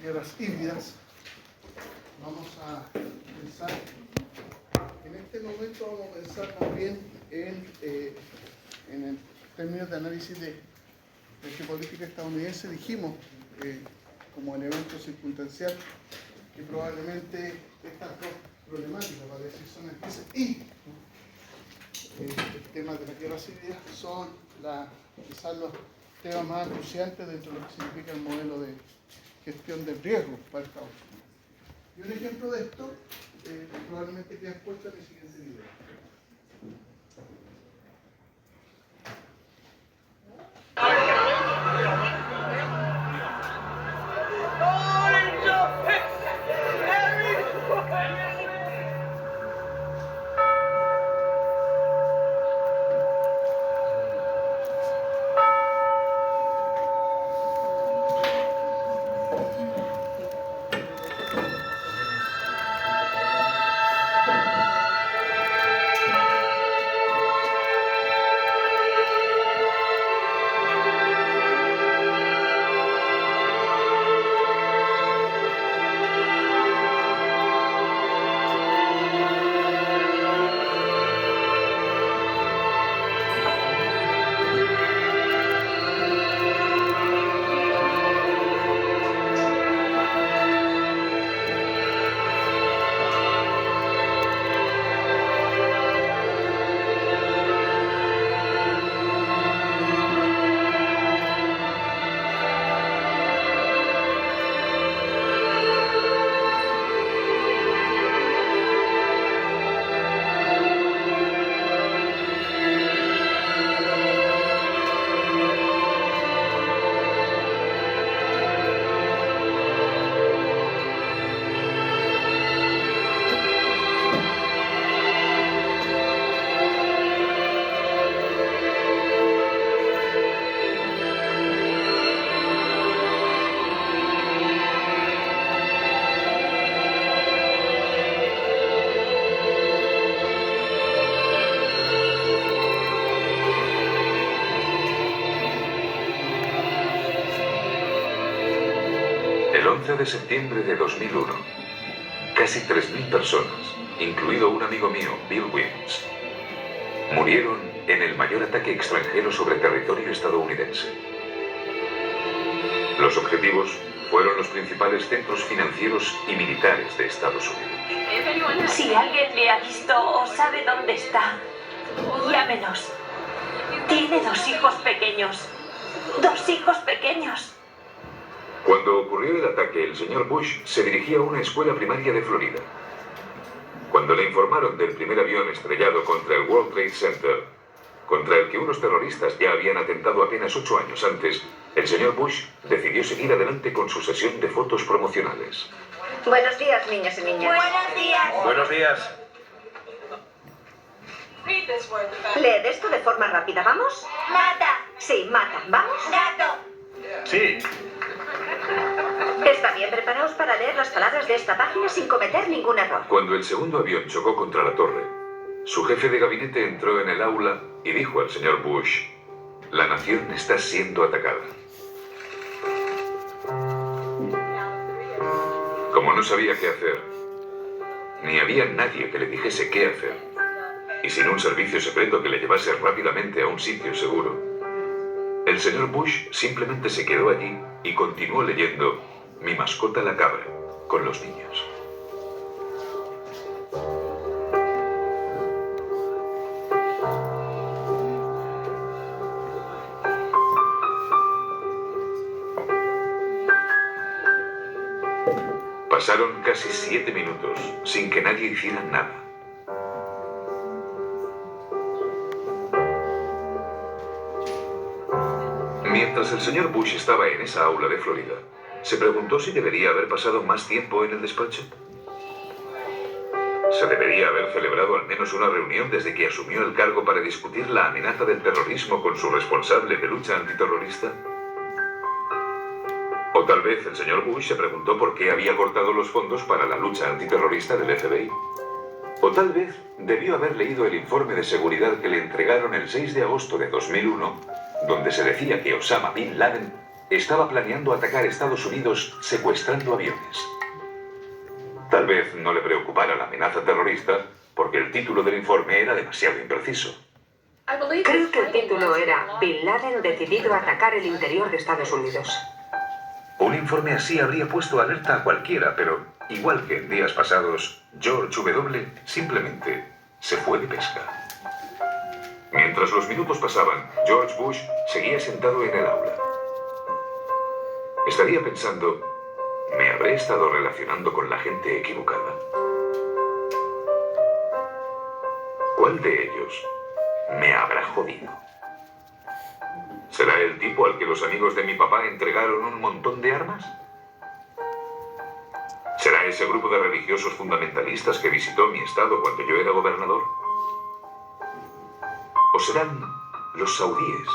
guerras híbridas. Vamos a pensar, en este momento vamos a pensar más bien en términos de análisis de geopolítica estadounidense. Dijimos como elemento circunstancial que probablemente estas dos problemáticas, para decir son especies, y el tema de las guerras híbridas son quizás los temas más acuciantes dentro de lo que significa el modelo de gestión del riesgo para Estados Unidos. Y un ejemplo de esto probablemente queda expuesto en el siguiente video. El 11 de septiembre de 2001, casi 3.000 personas, incluido un amigo mío, Bill Williams, murieron en el mayor ataque extranjero sobre territorio estadounidense. Los objetivos fueron los principales centros financieros y militares de Estados Unidos. Si alguien le ha visto o sabe dónde está, llámenos. Tiene dos hijos pequeños. ¡Dos hijos pequeños! Cuando ocurrió el ataque, el señor Bush se dirigía a una escuela primaria de Florida. Cuando le informaron del primer avión estrellado contra el World Trade Center, contra el que unos terroristas ya habían atentado apenas 8 años antes, el señor Bush decidió seguir adelante con su sesión de fotos promocionales. Buenos días, niños y niñas. Buenos días. Buenos días. Leed esto de forma rápida, ¿vamos? Mata. Sí, mata. ¿Vamos? Gato. Sí. Está bien, preparaos para leer las palabras de esta página sin cometer ningún error. Cuando el segundo avión chocó contra la torre, su jefe de gabinete entró en el aula y dijo al señor Bush: "La nación está siendo atacada". Como no sabía qué hacer, ni había nadie que le dijese qué hacer, y sin un servicio secreto que le llevase rápidamente a un sitio seguro, el señor Bush simplemente se quedó allí y continuó leyendo Mi mascota la cabra con los niños. Pasaron casi 7 minutos sin que nadie hiciera nada. Mientras el señor Bush estaba en esa aula de Florida, se preguntó si debería haber pasado más tiempo en el despacho. ¿Se debería haber celebrado al menos una reunión desde que asumió el cargo para discutir la amenaza del terrorismo con su responsable de lucha antiterrorista? O tal vez el señor Bush se preguntó por qué había cortado los fondos para la lucha antiterrorista del FBI. O tal vez debió haber leído el informe de seguridad que le entregaron el 6 de agosto de 2001, donde se decía que Osama Bin Laden estaba planeando atacar Estados Unidos secuestrando aviones. Tal vez no le preocupara la amenaza terrorista porque el título del informe era demasiado impreciso. Creo que el título era Bin Laden decidido a atacar el interior de Estados Unidos. Un informe así habría puesto alerta a cualquiera, pero igual que en días pasados, George W. simplemente se fue de pesca. Mientras los minutos pasaban, George Bush seguía sentado en el aula. Estaría pensando, ¿me habré estado relacionando con la gente equivocada? ¿Cuál de ellos me habrá jodido? ¿Será el tipo al que los amigos de mi papá entregaron un montón de armas? ¿Será ese grupo de religiosos fundamentalistas que visitó mi estado cuando yo era gobernador? ¿O serán los saudíes?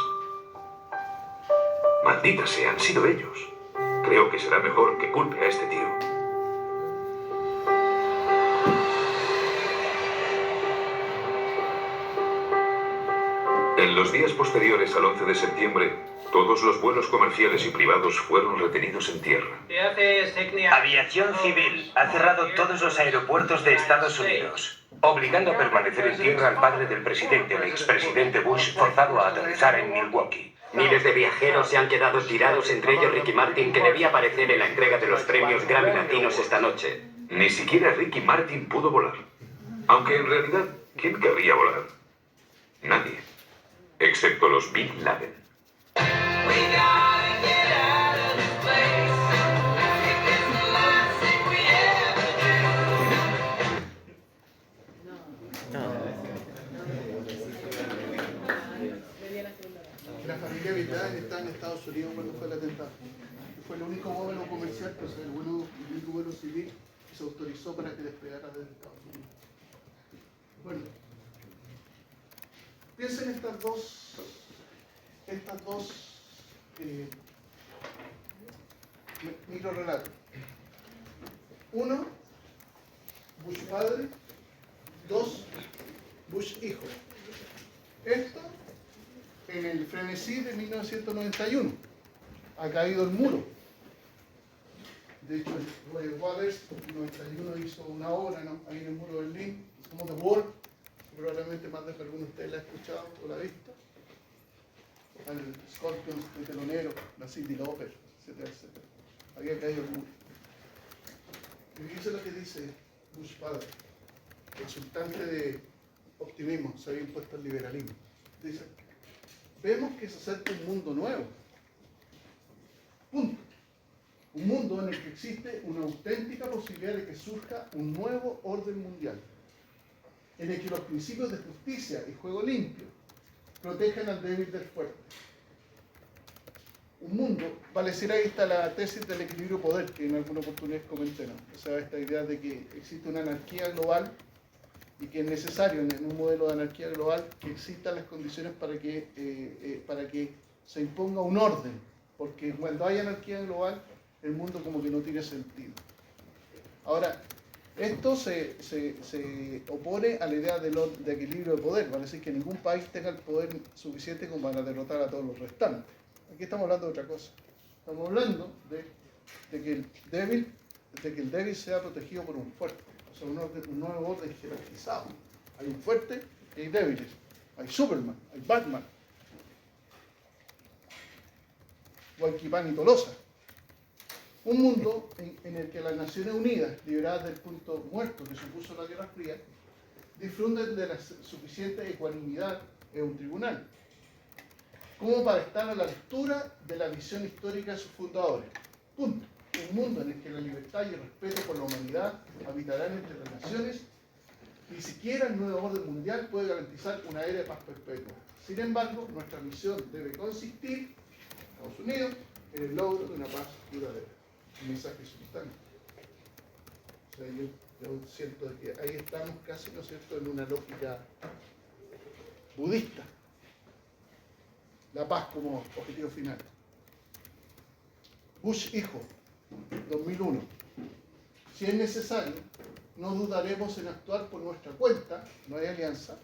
Maldita sea, han sido ellos. Creo que será mejor que culpe a este tío. En los días posteriores al 11 de septiembre, todos los vuelos comerciales y privados fueron retenidos en tierra. Aviación Civil ha cerrado todos los aeropuertos de Estados Unidos, obligando a permanecer en tierra al padre del presidente, el expresidente Bush, forzado a aterrizar en Milwaukee. Miles de viajeros se han quedado tirados, entre ellos Ricky Martin, que debía aparecer en la entrega de los premios Grammy Latinos esta noche. Ni siquiera Ricky Martin pudo volar. Aunque en realidad, ¿quién querría volar? Nadie. Excepto los Bin Laden. La familia Bin Laden está en Estados Unidos cuando fue el atentado. Fue el único vuelo comercial, pues el único vuelo civil que se autorizó para que despegara desde Estados Unidos. Bueno, piensen estas dos microrelatos. Uno, Bush padre. Dos, Bush hijo. Esto en el frenesí de 1991. Ha caído el muro. De hecho, Roger Waters en 91 hizo una obra, ¿no?, ahí en el muro de Berlín, como The Wall. Probablemente más de alguno de ustedes la ha escuchado o la ha visto. Al Scorpions, el telonero, la Cyndi Lauper, etcétera, etcétera. Había caído el muro. Y fíjense lo que dice Bush padre, exultante de optimismo, se había impuesto el liberalismo. Dice, vemos que se acerca un mundo nuevo. Punto. Un mundo en el que existe una auténtica posibilidad de que surja un nuevo orden mundial, en el que los principios de justicia y juego limpio protejan al débil del fuerte. Un mundo, vale decir, ahí está la tesis del equilibrio poder, que en alguna oportunidad comenté, ¿no? O sea, esta idea de que existe una anarquía global y que es necesario en un modelo de anarquía global que existan las condiciones para que se imponga un orden, porque cuando hay anarquía global, el mundo como que no tiene sentido. Ahora, esto se opone a la idea de equilibrio de poder, vale decir que ningún país tenga el poder suficiente como para derrotar a todos los restantes. Aquí estamos hablando de otra cosa. Estamos hablando de que el débil sea protegido por un fuerte, o sea, un nuevo orden jerarquizado. Hay un fuerte y hay débiles. Hay Superman, hay Batman, o hay Kipán y Tolosa. Un mundo en el que las Naciones Unidas, liberadas del punto muerto que supuso la Guerra Fría, disfruten de la suficiente ecuanimidad en un tribunal, como para estar a la altura de la visión histórica de sus fundadores. Punto. Un mundo en el que la libertad y el respeto por la humanidad habitarán entre las naciones. Ni siquiera el nuevo orden mundial puede garantizar una era de paz perpetua. Sin embargo, nuestra misión debe consistir, Estados Unidos, en el logro de una paz duradera. Un mensaje simultáneo. O sea, yo siento que ahí estamos casi, ¿no es cierto?, en una lógica budista. La paz como objetivo final. Bush hijo, 2001. Si es necesario, no dudaremos en actuar por nuestra cuenta, no hay alianza,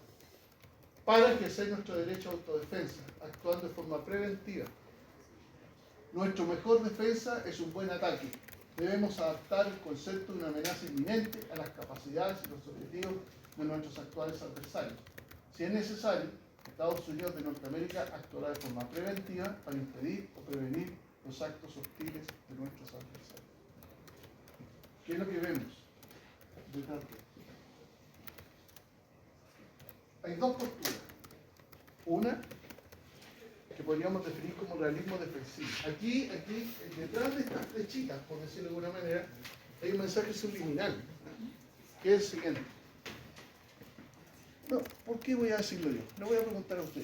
para ejercer nuestro derecho a autodefensa, actuando de forma preventiva. Nuestra mejor defensa es un buen ataque. Debemos adaptar el concepto de una amenaza inminente a las capacidades y los objetivos de nuestros actuales adversarios. Si es necesario, Estados Unidos de Norteamérica actuará de forma preventiva para impedir o prevenir los actos hostiles de nuestros adversarios. ¿Qué es lo que vemos detrás de esto? Hay dos posturas. Una, que podríamos definir como realismo defensivo. Aquí, detrás de estas flechitas, por decirlo de alguna manera, hay un mensaje subliminal, que es el siguiente. No, ¿por qué voy a decirlo yo? Le voy a preguntar a usted.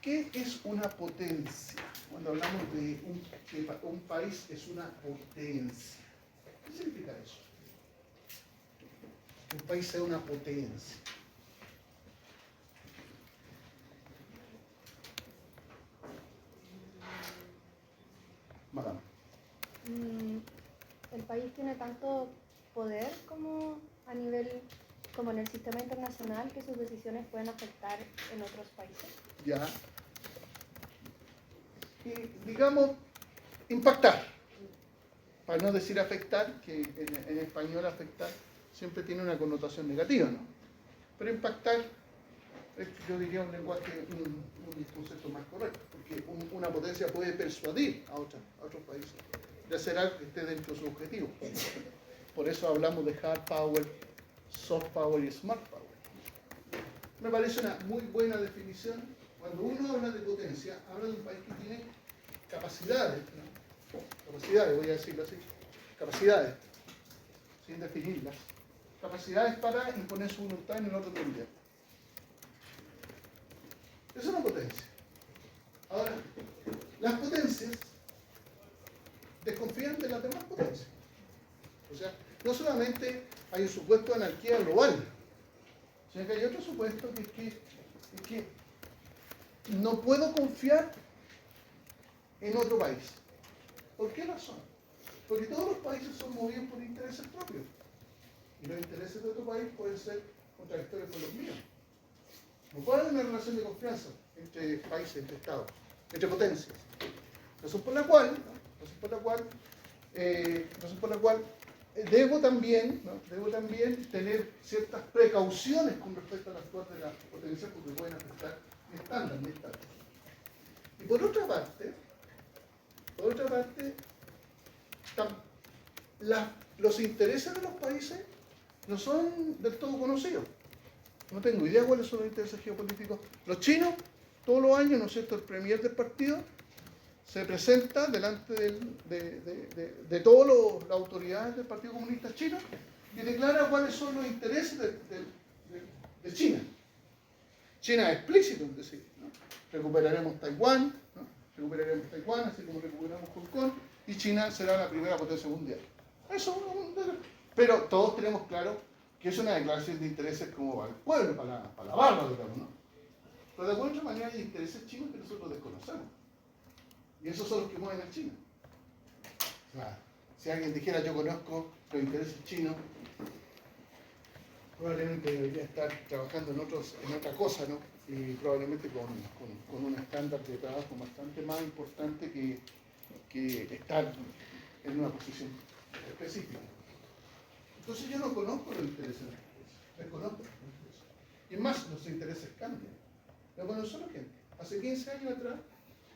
¿Qué es una potencia? Cuando hablamos de que un país es una potencia. ¿Qué significa eso? Que un país sea una potencia. Madame. El país tiene tanto poder como a nivel, como en el sistema internacional, que sus decisiones pueden afectar en otros países. Ya. Y digamos, impactar. Para no decir afectar, que en español afectar siempre tiene una connotación negativa, ¿no? Pero impactar, yo diría un lenguaje, un concepto más correcto, porque una potencia puede persuadir a otros países de hacer algo que esté dentro de su objetivo. Por eso hablamos de hard power, soft power y smart power. Me parece una muy buena definición. Cuando uno habla de potencia, habla de un país que tiene capacidades, ¿no? Capacidades, voy a decirlo así, capacidades, sin definirlas, capacidades para imponer su voluntad en el orden mundial. Es una potencia. Ahora, las potencias desconfían de las demás potencias. O sea, no solamente hay un supuesto de anarquía global, sino que hay otro supuesto que es que no puedo confiar en otro país. ¿Por qué razón? Porque todos los países son movidos por intereses propios. Y los intereses de otro país pueden ser contradictorios con los míos. No puede haber una relación de confianza entre países, entre estados, entre potencias. Razón por la cual debo también tener ciertas precauciones con respecto al actuar de las potencias porque pueden afectar mi estándar, mi estatus. Y por otra parte, los intereses de los países no son del todo conocidos. No tengo idea cuáles son los intereses geopolíticos. Los chinos, todos los años, ¿no es cierto?, el premier del partido se presenta delante de todas las autoridades del Partido Comunista Chino y declara cuáles son los intereses de China. China es explícito en decir, ¿no? Recuperaremos Taiwán, ¿no? Recuperaremos Taiwán, así como recuperamos Hong Kong, y China será la primera potencia mundial. Pero todos tenemos claro que es una declaración de intereses como para el pueblo, para la barba, digamos, ¿no? Pero de alguna otra manera hay intereses chinos que nosotros desconocemos. Y esos son los que mueven a China. O sea, si alguien dijera yo conozco los intereses chinos, probablemente debería estar trabajando en otra cosa, ¿no? Y probablemente con un estándar de trabajo bastante más importante que estar en una posición específica. Entonces yo no conozco los intereses de las empresas, desconozco los intereses. Y más, los intereses cambian. Pero bueno, solo que hace 15 años atrás,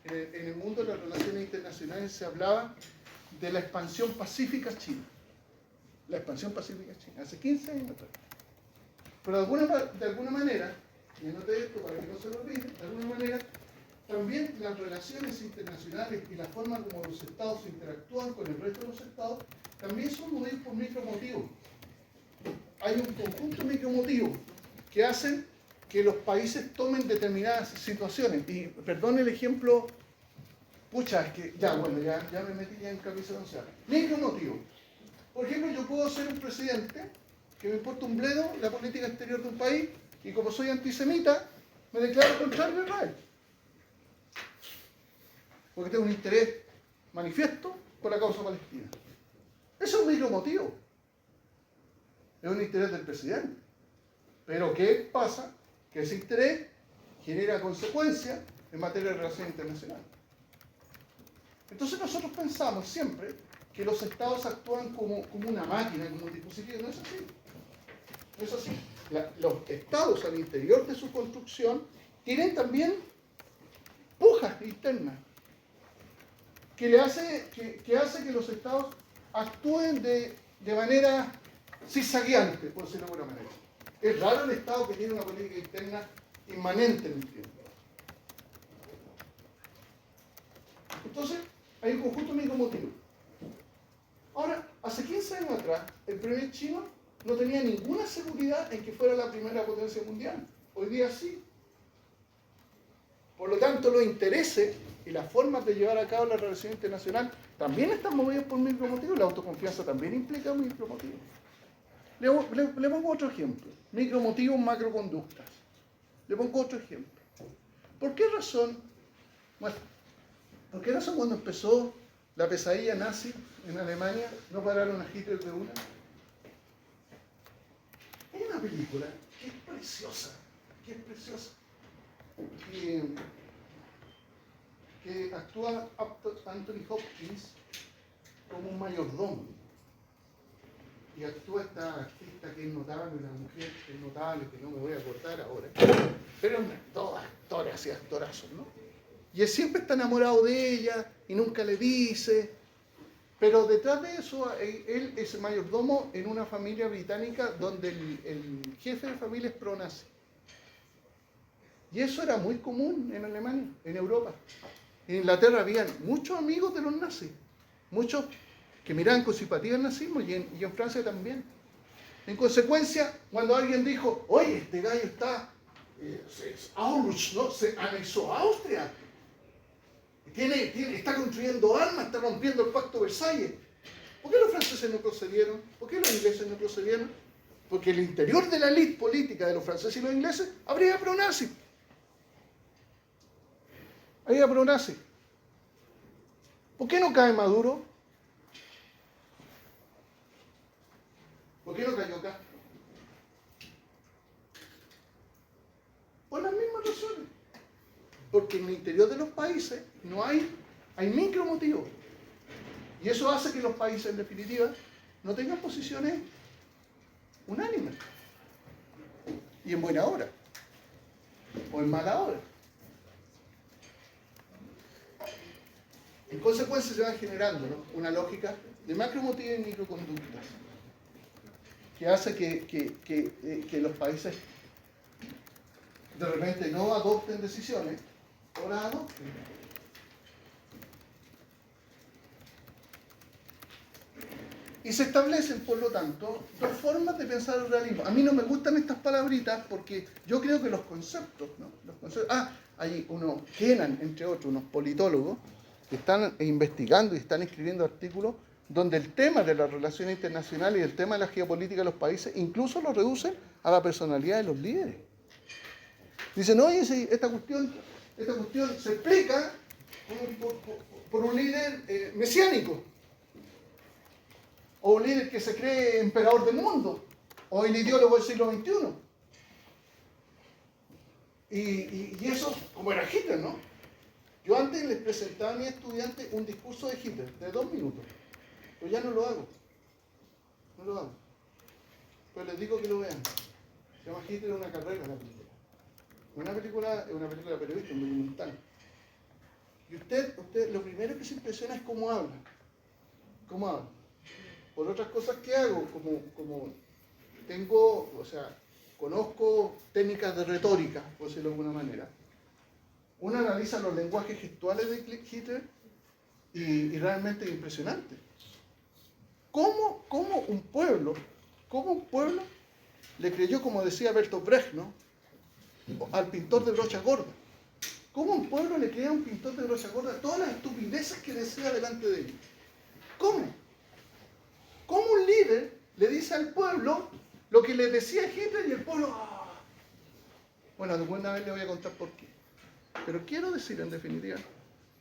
en el mundo de las relaciones internacionales se hablaba de la expansión pacífica china. La expansión pacífica china, hace 15 años atrás. Pero de alguna manera, y anote esto para que no se lo olvide, de alguna manera, también las relaciones internacionales y la forma como los estados interactúan con el resto de los estados también son movidos por micromotivos. Hay un conjunto de micromotivos que hacen que los países tomen determinadas situaciones. Y perdón el ejemplo, pucha, es que ya me metí ya en camisa de onceada. Micromotivos. Por ejemplo, yo puedo ser un presidente que me importa un bledo la política exterior de un país y como soy antisemita, me declaro contrario a Israel. Porque tengo un interés manifiesto por la causa palestina. Eso es un micromotivo. Es un interés del presidente. Pero ¿qué pasa? Que ese interés genera consecuencias en materia de relaciones internacionales. Entonces nosotros pensamos siempre que los estados actúan como una máquina, como un dispositivo. No es así. No es así. Los estados al interior de su construcción tienen también pujas internas que hace que los estados actúen de manera zigzagueante, por decirlo de alguna manera. Es raro el estado que tiene una política interna inmanente en el tiempo. Entonces, hay un conjunto de micromotivos. Ahora, hace 15 años atrás, el primer chino no tenía ninguna seguridad en que fuera la primera potencia mundial. Hoy día sí. Por lo tanto, los intereses y las formas de llevar a cabo la relación internacional también están movidos por micromotivos. La autoconfianza también implica micromotivos. Le pongo otro ejemplo. Micromotivos, macroconductas. Le pongo otro ejemplo. ¿Por qué razón cuando empezó la pesadilla nazi en Alemania no pararon a Hitler de una? Hay una película que es preciosa, que actúa Anthony Hopkins como un mayordomo. Y actúa esta artista que es notable, una mujer que es notable, que no me voy a acordar ahora. Pero todos actores y actorazos, ¿no? Y él siempre está enamorado de ella y nunca le dice. Pero detrás de eso, él es mayordomo en una familia británica donde el jefe de familia es pro-nazi. Y eso era muy común en Alemania, en Europa. En Inglaterra habían muchos amigos de los nazis, muchos que miraban con simpatía el nazismo, y en Francia también. En consecuencia, cuando alguien dijo, oye, este gallo está, Auschwitz, ¿no? Se anexó a Austria, está construyendo armas, está rompiendo el pacto de Versalles. ¿Por qué los franceses no procedieron? ¿Por qué los ingleses no procedieron? Porque el interior de la élite política de los franceses y los ingleses habría pro-nazi. Había pro-nazi. ¿Por qué no cae Maduro? ¿Por qué no cayó acá? Por las mismas razones. Porque en el interior de los países no hay micromotivos. Y eso hace que los países, en definitiva, no tengan posiciones unánimes. Y en buena hora. O en mala hora. En consecuencia se va generando, ¿no?, una lógica de macromotivos y microconductas que hace que los países de repente no adopten decisiones o las adopten. Y se establecen, por lo tanto, dos formas de pensar el realismo. A mí no me gustan estas palabritas porque yo creo que los conceptos, ¿no? Hay unos, Kennan, entre otros, unos politólogos, que están investigando y están escribiendo artículos donde el tema de las relaciones internacionales y el tema de la geopolítica de los países incluso lo reducen a la personalidad de los líderes. Dicen, oye, esta cuestión se explica por un líder mesiánico, o un líder que se cree emperador del mundo, o el ideólogo del siglo XXI. Y eso, como era Hitler, ¿no? Yo antes les presentaba a mis estudiantes un discurso de Hitler, de 2 minutos. Pero ya no lo hago. No lo hago. Pero les digo que lo vean. Se llama Hitler una carrera, la película. Es una película periodística, un documental. Y usted lo primero que se impresiona es cómo habla. Cómo habla. Por otras cosas que hago, como conozco técnicas de retórica, por decirlo de alguna manera. Uno analiza los lenguajes gestuales de Hitler y realmente es impresionante. ¿Cómo un pueblo le creyó, como decía Bertolt Brecht, ¿no?, al pintor de brocha gorda? ¿Cómo un pueblo le creía a un pintor de brocha gorda todas las estupideces que decía delante de él? ¿Cómo? ¿Cómo un líder le dice al pueblo lo que le decía Hitler y el pueblo... ¡ah! Bueno, alguna vez le voy a contar por qué. Pero quiero decir, en definitiva,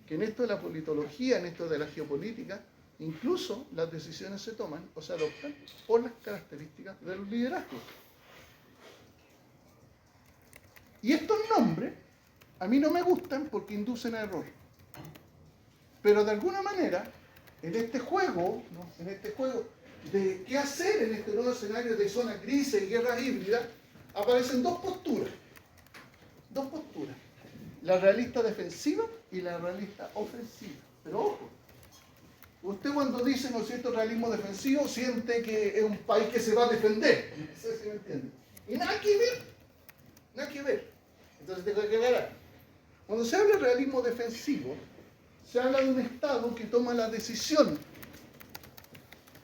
que en esto de la politología, en esto de la geopolítica, incluso las decisiones se toman o se adoptan por las características de los liderazgos. Y estos nombres a mí no me gustan porque inducen a error. Pero de alguna manera, en este juego, ¿no? En este juego de qué hacer en este nuevo escenario de zonas grises y guerras híbridas, aparecen dos posturas. Dos posturas. La realista defensiva y la realista ofensiva. Pero ojo, usted cuando dice, ¿no es cierto?, realismo defensivo, siente que es un país que se va a defender. No sé si me entiende. Y nada que ver. Nada que ver. Entonces tengo que aclarar. Cuando se habla de realismo defensivo, se habla de un Estado que toma la decisión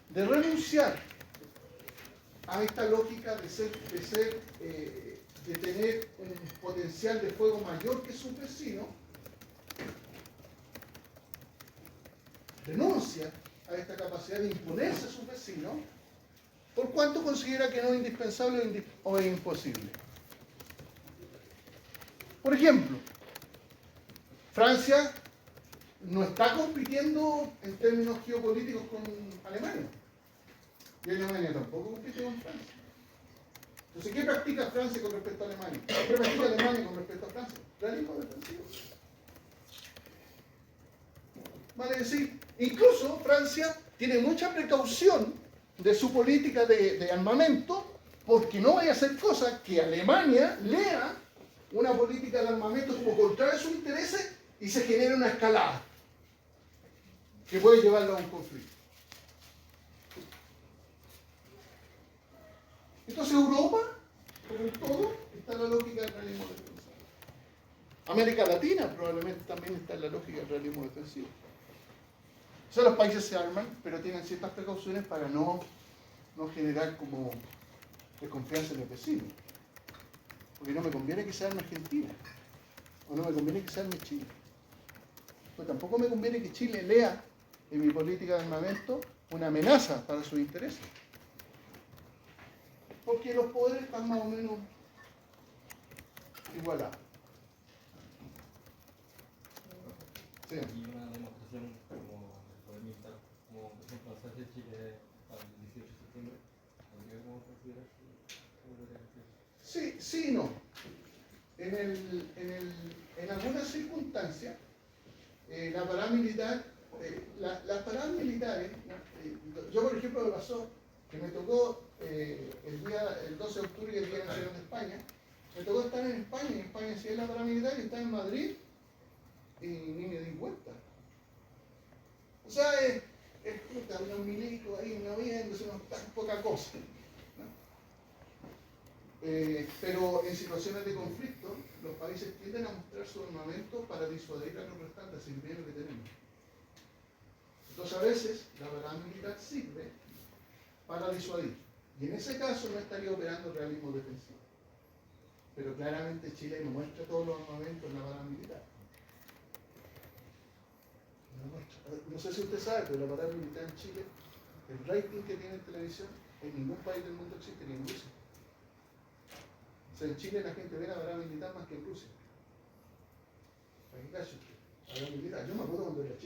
de renunciar a esta lógica de tener un potencial de fuego mayor que su vecino, renuncia a esta capacidad de imponerse a sus vecinos, por cuanto considera que no es indispensable o es imposible. Por ejemplo, Francia no está compitiendo en términos geopolíticos con Alemania. Y Alemania tampoco compite con Francia. Entonces, ¿qué practica Francia con respecto a Alemania? ¿Qué practica Alemania con respecto a Francia? Realismo defensivo. Vale decir, incluso Francia tiene mucha precaución de su política de armamento, porque no vaya a hacer cosas que Alemania lea una política de armamento como contraria a sus intereses y se genere una escalada que puede llevarlo a un conflicto. Entonces Europa, como en todo, está en la lógica del realismo defensivo. América Latina probablemente también está en la lógica del realismo defensivo. O sea, los países se arman, pero tienen ciertas precauciones para no generar como desconfianza en los vecinos. Porque no me conviene que se arme Argentina, o no me conviene que se arme Chile. Pues tampoco me conviene que Chile lea en mi política de armamento una amenaza para sus intereses. Porque los poderes están más o menos igualados. Sí. Y una demostración como el poder militar, como por ejemplo hacerse Chile para el 18 de septiembre, ¿podría como considerar Sí, sí y no. En algunas circunstancias, la paramilitar, las paramilitares, yo por ejemplo me pasó que me tocó el 12 de octubre, el Día Nacional de España, me tocó estar en España, y en España sí es la paramilitar, y estaba en Madrid, y ni me di cuenta. O sea, es puta, unos milicos ahí moviéndose, tan poca cosa. Pero en situaciones de conflicto, los países tienden a mostrar su armamento para disuadir a los restantes, sin bien lo que tenemos. Entonces, a veces, la paramilitar sirve para disuadir. Y en ese caso no estaría operando el realismo defensivo. Pero claramente Chile no muestra todos los armamentos en la paramilitar. No sé si usted sabe, pero la paramilitar en Chile, el rating que tiene en televisión, en ningún país del mundo existe, ni en Rusia. O sea, en Chile la gente ve la paramilitar más que en Rusia. Paramilitar. Yo me acuerdo cuando era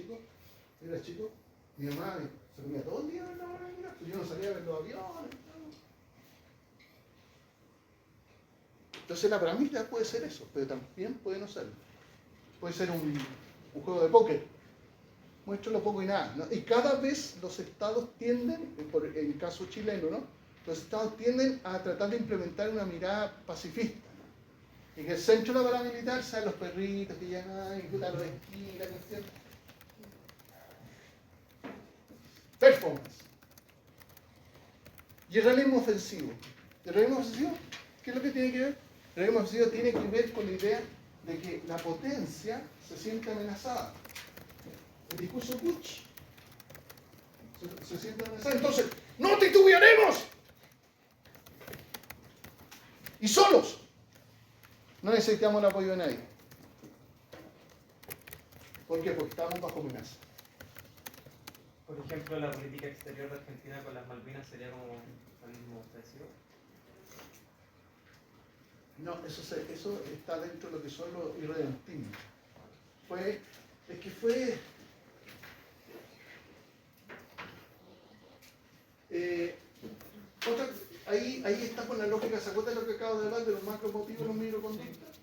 chico, mi mamá se comía todo el día a ver la paramilitar, pues yo no salía a ver los aviones. Entonces la paramilitar puede ser eso, pero también puede no serlo. Puede ser un juego de póker. Muestro lo poco y nada, ¿no? Y cada vez los estados tienden, en el caso chileno, ¿no? Los estados tienden a tratar de implementar una mirada pacifista. Y que el centro de la paramilitar sean los perritos que llegan, y la resquila, cuestión. Performance. Y el realismo ofensivo. ¿El realismo ofensivo? ¿Qué es lo que tiene que ver? El realismo ofensivo tiene que ver con la idea de que la potencia se siente amenazada. El discurso Bush se siente amenazado. Entonces, ¡no titubearemos! Y solos. No necesitamos el apoyo de nadie. ¿Por qué? Porque estamos bajo amenaza. Por ejemplo, la política exterior de Argentina con las Malvinas sería como realismo ofensivo. No, eso está dentro de lo que son los irredentismos. Ahí está con la lógica, ¿se acuerdan lo que acabo de hablar de los macromotivos y los microconductas?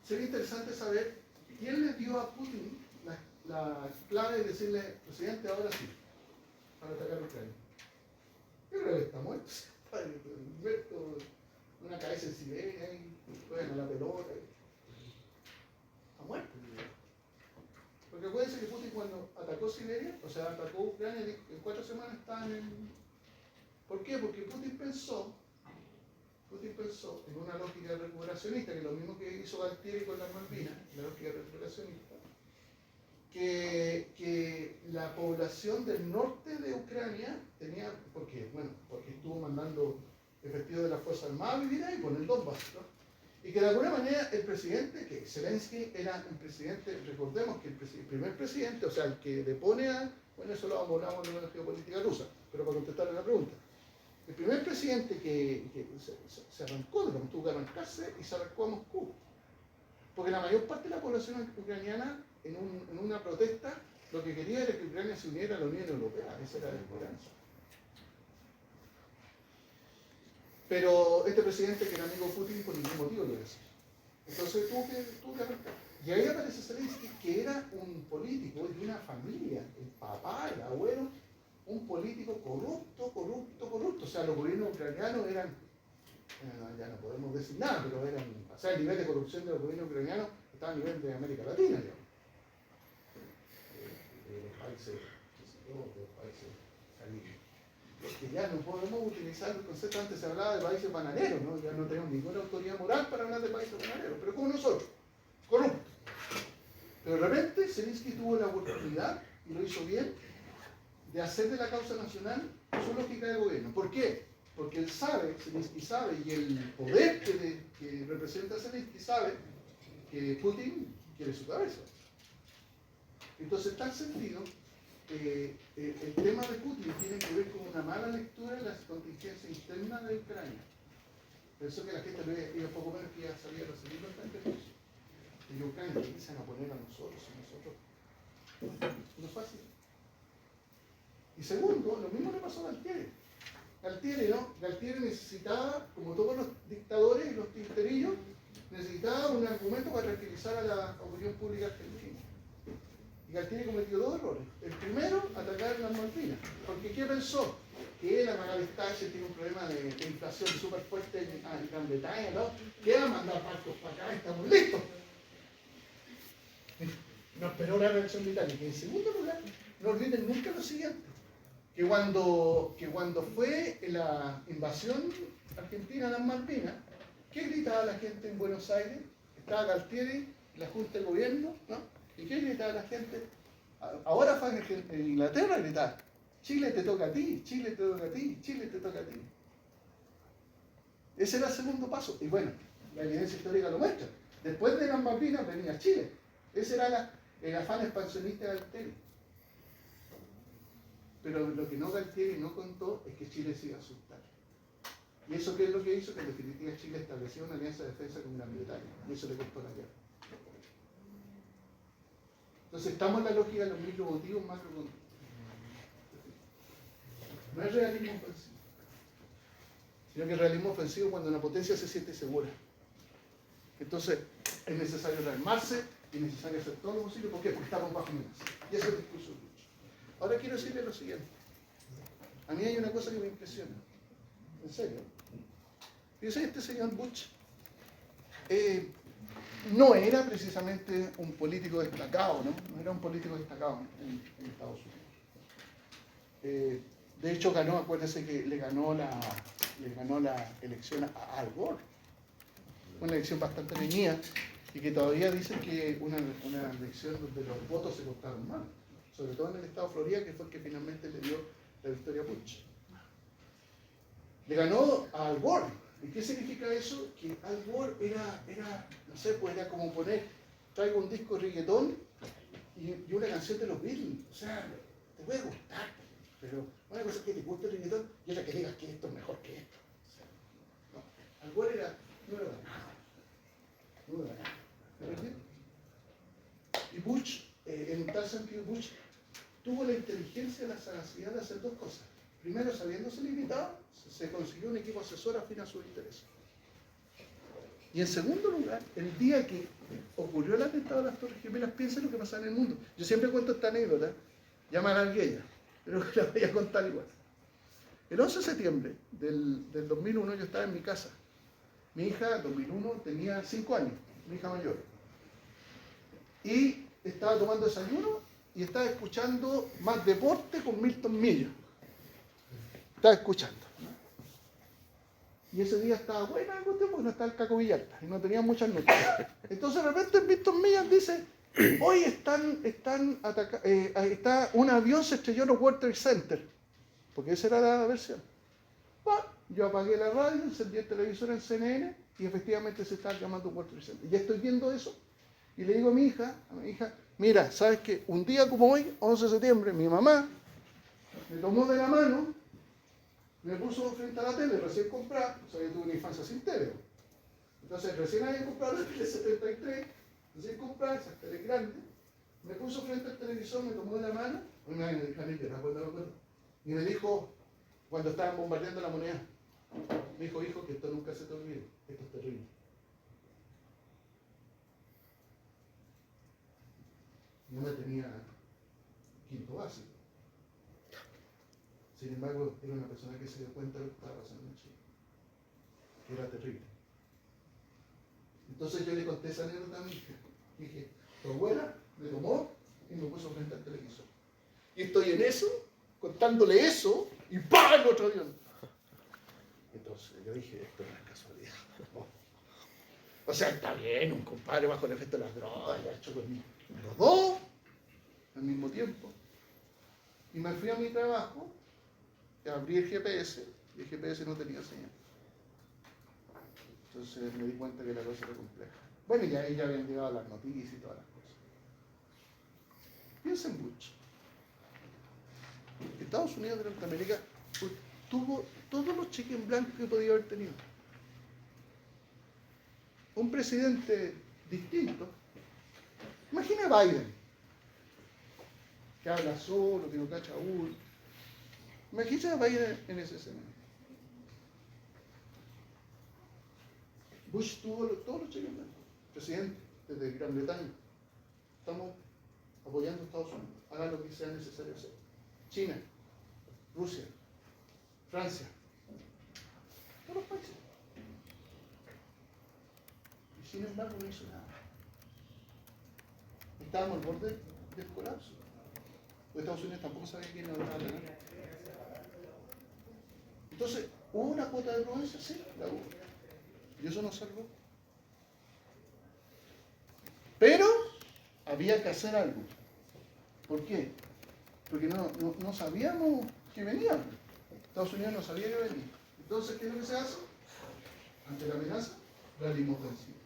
Sería interesante saber quién le dio a Putin la la clave es decirle, presidente, ahora sí, para atacar a Ucrania. Yo creo que está muerto. Muerto, una cabeza en Siberia y juegan a la pelota. Está muerto. Porque acuérdense que Putin cuando atacó Siberia, o sea, atacó Ucrania, en 4 semanas estaban en... ¿Por qué? Porque Putin pensó en una lógica recuperacionista, que es lo mismo que hizo Galtieri con las Malvinas, la lógica recuperacionista, que la población del norte de Ucrania tenía, ¿por qué? Bueno, porque estuvo mandando efectivos de las Fuerzas Armadas a vivir ahí, con el Donbass, ¿no? Y que de alguna manera el presidente, que Zelensky era un presidente, recordemos que el primer presidente, o sea, el que depone a, bueno, eso lo hablamos en la geopolítica rusa, pero para contestarle la pregunta, el primer presidente que se arrancó, tuvo que arrancarse y se arrancó a Moscú. Porque la mayor parte de la población ucraniana, en una protesta, lo que quería era que Ucrania se uniera a la Unión Europea. Esa era la esperanza. Pero este presidente, que era amigo de Putin, por ningún motivo lo hizo. Entonces tuvo que arrancar. Y ahí aparece Zelensky, que era un político de una familia, el papá, el abuelo, un político corrupto. O sea, los gobiernos ucranianos eran, ya no podemos decir nada, pero eran, o sea, el nivel de corrupción de los gobiernos ucranianos estaba a nivel de América Latina, digamos. De los países, de los países caribeños. Porque ya no podemos utilizar el concepto, antes se hablaba de países bananeros, ¿no? Ya no tenemos ninguna autoridad moral para hablar de países bananeros, pero como nosotros, corruptos. Pero de repente Zelensky tuvo la oportunidad, y lo hizo bien, de hacer de la causa nacional su lógica de gobierno. ¿Por qué? Porque él sabe, Zelensky sabe, y el poder que representa Zelensky sabe que Putin quiere su cabeza. Entonces, en tal sentido, el tema de Putin tiene que ver con una mala lectura de las contingencias internas de Ucrania. Pensó que la gente iba poco menos que ya sabía recibir bastante cosas. Y Ucrania, ¿qué empiezan a poner a nosotros? No es fácil. Y segundo, lo mismo le pasó a Galtieri. Galtieri necesitaba, como todos los dictadores y los tinterillos, necesitaba un argumento para tranquilizar a la opinión pública argentina. Y Galtieri cometió 2 errores. El primero, atacar las Malvinas. Porque ¿qué pensó? Que la Margaret Thatcher tiene un problema de inflación súper fuerte en Gran Bretaña, ¿no? ¿Qué va a mandar barcos para acá? Estamos listos. No esperó la reacción británica. Y en segundo lugar, no olviden nunca lo siguiente. Que cuando fue la invasión argentina a las Malvinas, ¿qué gritaba la gente en Buenos Aires? Estaba Galtieri, la Junta de Gobierno, ¿no? ¿Y qué gritaba la gente? Ahora fue en Inglaterra a gritar, Chile te toca a ti, Chile te toca a ti, Chile te toca a ti. Ese era el segundo paso. Y bueno, la evidencia histórica lo muestra. Después de las Malvinas venía Chile. Ese era el afán expansionista de Galtieri. Pero lo que Galtieri no contó es que Chile se iba a asustar. ¿Y eso qué es lo que hizo? Que en definitiva Chile estableció una alianza de defensa con Gran Bretaña. Y eso le costó la guerra. Entonces estamos en la lógica de los micromotivos macromotivos. No es realismo ofensivo, sino que es realismo ofensivo cuando una potencia se siente segura. Entonces es necesario rearmarse y es necesario hacer todo lo posible. ¿Por qué? Porque estamos bajo amenaza. Y ese es el discurso. Ahora quiero decirle lo siguiente. A mí hay una cosa que me impresiona. En serio. Fíjense, este señor Bush no era precisamente un político destacado, ¿no? No era un político destacado en Estados Unidos. De hecho, acuérdense que le ganó la elección a Al Gore. Una elección bastante reñida y que todavía dicen que una elección donde los votos se contaron mal. Sobre todo en el estado de Florida, que fue el que finalmente le dio la victoria a Bush. Le ganó a Al Gore. ¿Y qué significa eso? Que Al Gore era no sé, pues era como poner, traigo un disco de reggaetón y una canción de los Beatles. O sea, te puede gustar, pero una cosa es que te guste el reggaetón y otra que digas que esto es mejor que esto. O sea, no. Al Gore no era nada. No era nada. ¿Verdad? Y Bush, en tal sentido, Bush tuvo la inteligencia y la sagacidad de hacer 2 cosas. Primero, sabiéndose limitado, se consiguió un equipo asesor afín a sus intereses. Y en segundo lugar, el día que ocurrió el atentado de las Torres Gemelas, piensa lo que pasaba en el mundo. Yo siempre cuento esta anécdota, ya me alargué ya, pero la voy a contar igual. El 11 de septiembre del 2001 yo estaba en mi casa. Mi hija, en 2001, tenía 5 años, mi hija mayor. Y estaba tomando desayuno y estaba escuchando Más Deporte con Milton Millo. Estaba escuchando. Y ese día estaba buena algo tiempo porque no estaba el Caco Villalta y no tenía muchas noticias. Entonces de repente Milton Millo dice, hoy está un avión se estrelló en el World Trade Center. Porque esa era la versión. Bueno, yo apagué la radio, encendí el televisor en CNN y efectivamente se estaba llamando World Trade Center. Y ya estoy viendo eso y le digo a mi hija, mira, ¿sabes qué? Un día como hoy, 11 de septiembre, mi mamá me tomó de la mano, me puso frente a la tele, recién comprada, o sea, yo tuve una infancia sin tele. Entonces, recién había comprado la tele 73, recién comprada, esa tele grande, me puso frente al televisor, me tomó de la mano, y me dijo, cuando estaban bombardeando la moneda, me dijo, hijo, que esto nunca se te olvide, esto es terrible. Yo me tenía quinto básico. Sin embargo, era una persona que se dio cuenta de lo que estaba pasando en Chile. Era terrible. Entonces yo le conté esa anécdota a mi hija. Dije, tu abuela me tomó y me puso frente al televisor. Y estoy en eso, contándole eso, y ¡pah! El otro avión. Entonces yo dije, esto no es casualidad. No. O sea, está bien, un compadre bajo el efecto de las drogas, ya hecho conmigo. Los dos, al mismo tiempo. Y me fui a mi trabajo, abrí el GPS, y el GPS no tenía señal. Entonces me di cuenta que la cosa era compleja. Bueno, y ahí ya habían llegado las noticias y todas las cosas. Piensen mucho. Estados Unidos de Norteamérica tuvo todos los cheques en blanco que podía haber tenido. Un presidente distinto. Imagina a Biden, que habla solo, que no cacha uno. Imagina a Biden en ese escenario. Bush tuvo todos los cheques en blanco. Presidente desde Gran Bretaña. Estamos apoyando a Estados Unidos. Hagan lo que sea necesario hacer. China, Rusia, Francia, todos los países. Y sin embargo no hizo nada. Estábamos al borde del colapso. Los Estados Unidos tampoco sabían quién nos iba a ganar. Entonces, ¿hubo una cuota de prudencia? Sí, la hubo. Y eso nos salvó. Pero había que hacer algo. ¿Por qué? Porque no sabíamos que venía. Estados Unidos no sabía que venía. Entonces, ¿qué es lo que se hace? Ante la amenaza, realismo ofensivo.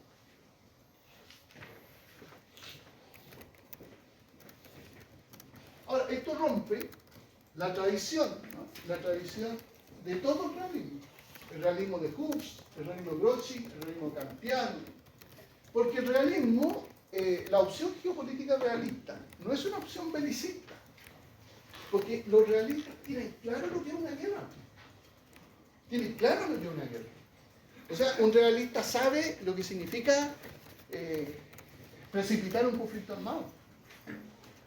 Ahora, esto rompe la tradición, ¿no? La tradición de todo el realismo. El realismo de Hobbes, el realismo de Gramsci, el realismo kantiano. Porque el realismo, la opción geopolítica realista, no es una opción belicista. Porque los realistas tienen claro lo que es una guerra. Tienen claro lo que es una guerra. O sea, un realista sabe lo que significa precipitar un conflicto armado.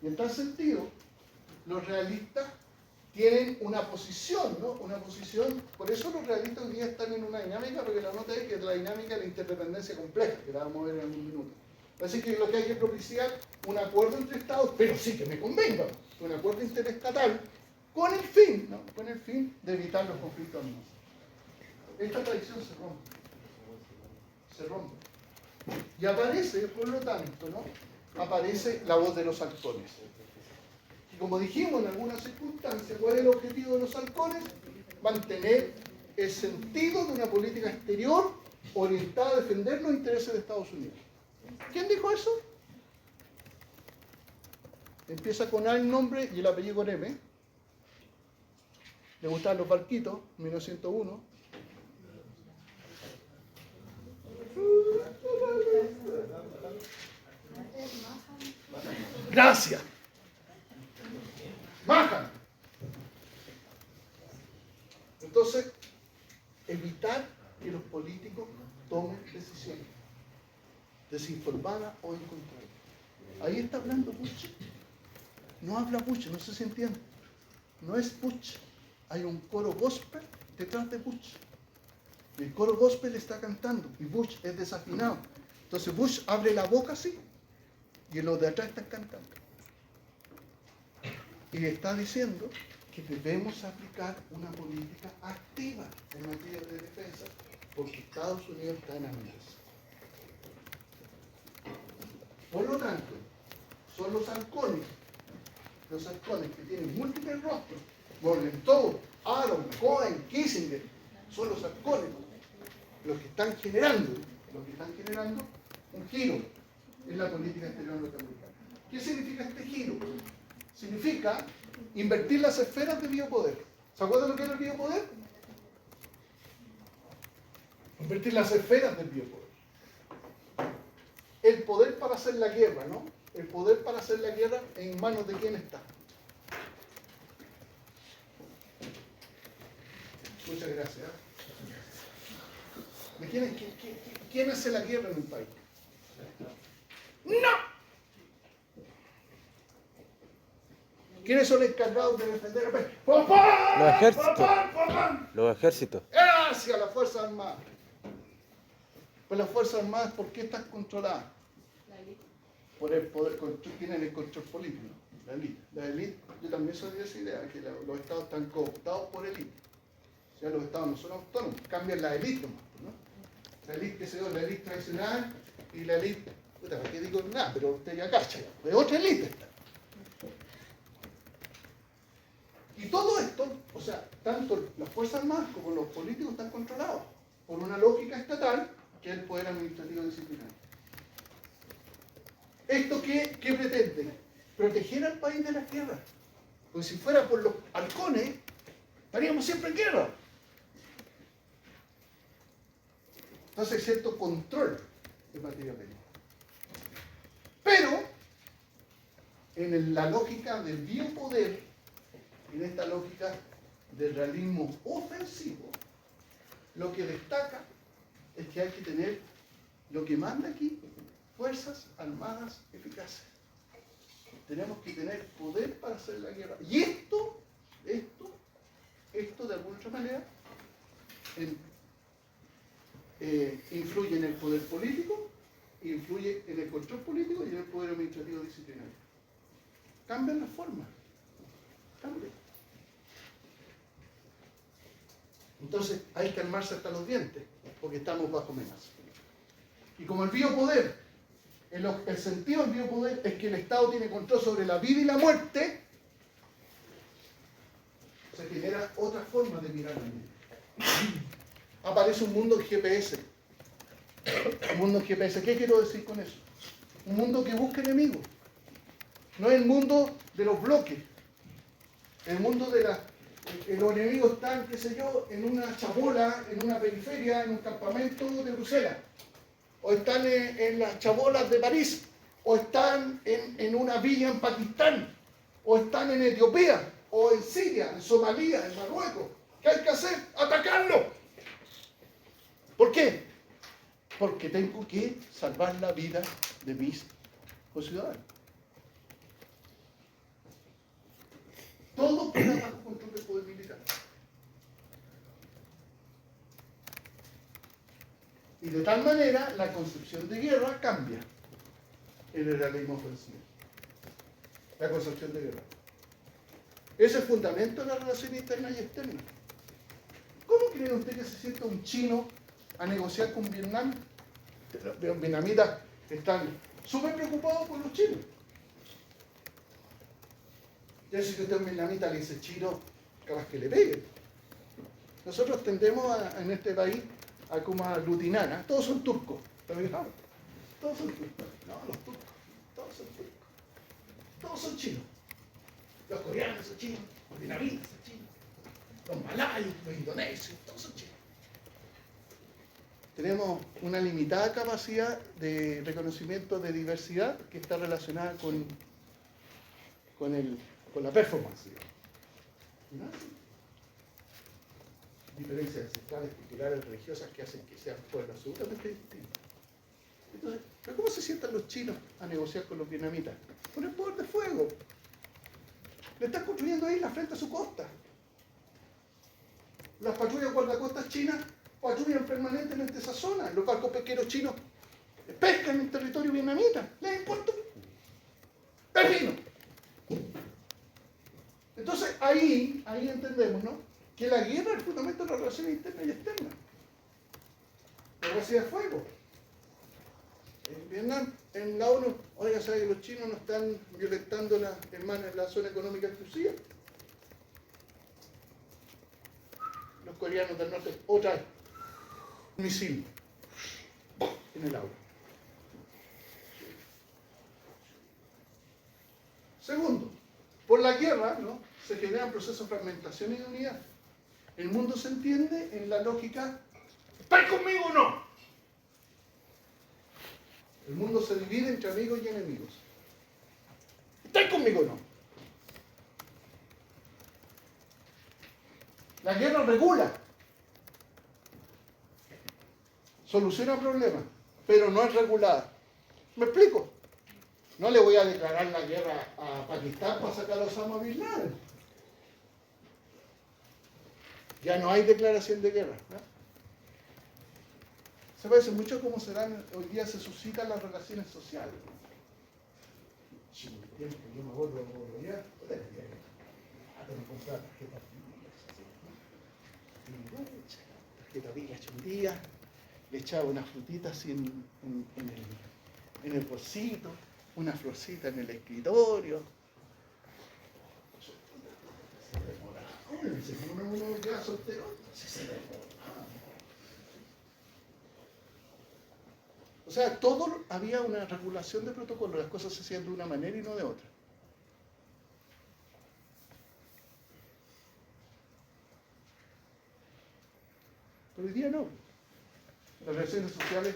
Y en tal sentido, los realistas tienen una posición, ¿no? Una posición, por eso los realistas hoy día están en una dinámica, porque la nota es que es la dinámica de la interdependencia compleja, que la vamos a ver en un minuto. Así que lo que hay que propiciar un acuerdo entre estados, pero sí que me convenga, un acuerdo interestatal, con el fin, ¿no? Con el fin de evitar los conflictos armados. Esta tradición se rompe. Se rompe. Y aparece, por lo tanto, ¿no? Aparece la voz de los halcones. Y como dijimos en algunas circunstancias, ¿cuál es el objetivo de los halcones? Mantener el sentido de una política exterior orientada a defender los intereses de Estados Unidos. ¿Quién dijo eso? Empieza con A el nombre y el apellido con M. Le gustaban los barquitos, 1901. Gracias. Bajan. Entonces, evitar que los políticos tomen decisiones, desinformadas o incontroladas. Ahí está hablando Bush. No habla Bush, no sé si entiende. No es Bush. Hay un coro gospel detrás de Bush. Y el coro gospel está cantando y Bush es desafinado. Entonces Bush abre la boca así y los de atrás están cantando. Y está diciendo que debemos aplicar una política activa en materia de defensa porque Estados Unidos está en amenaza. Por lo tanto, son los halcones que tienen múltiples rostros, Morgenthau, Aaron, Cohen, Kissinger, son los halcones los que están generando un giro en la política exterior norteamericana. ¿Qué significa este giro? Significa invertir las esferas de biopoder. ¿Se acuerdan lo que era el biopoder? Invertir las esferas del biopoder. El poder para hacer la guerra, ¿no? El poder para hacer la guerra, ¿en manos de quién está? Muchas gracias. ¿De quién hace la guerra en un país? ¡No! ¿Quiénes son encargados de defender el país? ¡Papá! Los ejércitos. ¡Papá! ¡Papá! Los ejércitos. Hacia las Fuerzas Armadas. Pues las Fuerzas Armadas, ¿por qué están controladas? Por el poder, tienen el control político, la élite. La élite, yo también soy de esa idea, que los estados están cooptados por élite. O sea, los estados no son autónomos, cambian la élite nomás, ¿no? La élite, que se llama la élite tradicional y la élite, puta, ¿para qué digo nada? Pero usted ya cacha, de otra élite está. Y todo esto, o sea, tanto las Fuerzas Armadas como los políticos están controlados por una lógica estatal que es el poder administrativo disciplinario. ¿Esto qué pretende? Proteger al país de la guerra. Porque si fuera por los halcones, estaríamos siempre en guerra. Entonces hay cierto control de materia bélica. Pero, en la lógica del biopoder, en esta lógica del realismo ofensivo, lo que destaca es que hay que tener, lo que manda aquí, fuerzas armadas eficaces. Tenemos que tener poder para hacer la guerra. Y esto de alguna otra manera, influye en el poder político, influye en el control político y en el poder administrativo disciplinario. Cambian las formas. Cambian. Entonces hay que armarse hasta los dientes, porque estamos bajo amenaza. Y como el biopoder, el sentido del biopoder es que el Estado tiene control sobre la vida y la muerte, se genera otra forma de mirar el mundo. Aparece un mundo en GPS. Un mundo en GPS. ¿Qué quiero decir con eso? Un mundo que busca enemigos. No es el mundo de los bloques. El mundo de los enemigos están, qué sé yo, en una chabola, en una periferia, en un campamento de Bruselas. O están en las chabolas de París. O están en una villa en Pakistán. O están en Etiopía. O en Siria, en Somalia, en Marruecos. ¿Qué hay que hacer? ¡Atacarlo! ¿Por qué? Porque tengo que salvar la vida de mis conciudadanos. Todo queda bajo control del poder militar. Y de tal manera, la concepción de guerra cambia en el realismo ofensivo. La concepción de guerra. Es el fundamento de la relación interna y externa. ¿Cómo cree usted que se sienta un chino a negociar con Vietnam? Los vietnamitas están súper preocupados por los chinos. Ya si usted es un vietnamita le dice chino, capaz que le pegue. Nosotros tendemos en este país a como aglutinar, ¿eh? Todos son turcos. ¿Lo fijaron? Todos son turcos. No, los turcos. Todos son turcos. Todos son chinos. Los coreanos son chinos, los vietnamitas son chinos, los malayos, los indonesios, todos son chinos. Tenemos una limitada capacidad de reconocimiento de diversidad que está relacionada con la performance. ¿No? diferencias ancestrales, culturales, religiosas que hacen que sean pueblos absolutamente distintos. Entonces, ¿pero cómo se sientan los chinos a negociar con los vietnamitas? Con el poder de fuego. Le están construyendo islas frente a su costa. Las patrullas guardacostas chinas patrullan permanentemente esa zona. Los barcos pesqueros chinos pescan en territorio vietnamita. ¿Les importa? ¡Pepino! Entonces ahí entendemos, ¿no?, que la guerra es el fundamento de las relaciones internas y externas. La velocidad de fuego. En Vietnam, en la ONU, oiga, ¿sabe que los chinos no están violentando la zona económica exclusiva? Los coreanos del norte, otra vez, un misil en el agua. Segundo, por la guerra, ¿no?, se generan procesos de fragmentación y de unidad. El mundo se entiende en la lógica, ¿estás conmigo o no? El mundo se divide entre amigos y enemigos. ¿Estás conmigo o no? La guerra regula, soluciona problemas, pero no es regulada. ¿Me explico? No le voy a declarar la guerra a Pakistán para sacar a Osama Bin Laden. Ya no hay declaración de guerra, ¿no? Se parece mucho a cómo hoy día se suscitan las relaciones sociales. Yo me acuerdo ya, tengo que comprar tarjeta Village un día, le echaba unas frutitas así en el bolsito, una florcita en el escritorio. Uno queda soltero, se demora. O sea, había una regulación de protocolo, las cosas se hacían de una manera y no de otra. Pero hoy día no. Las relaciones sociales,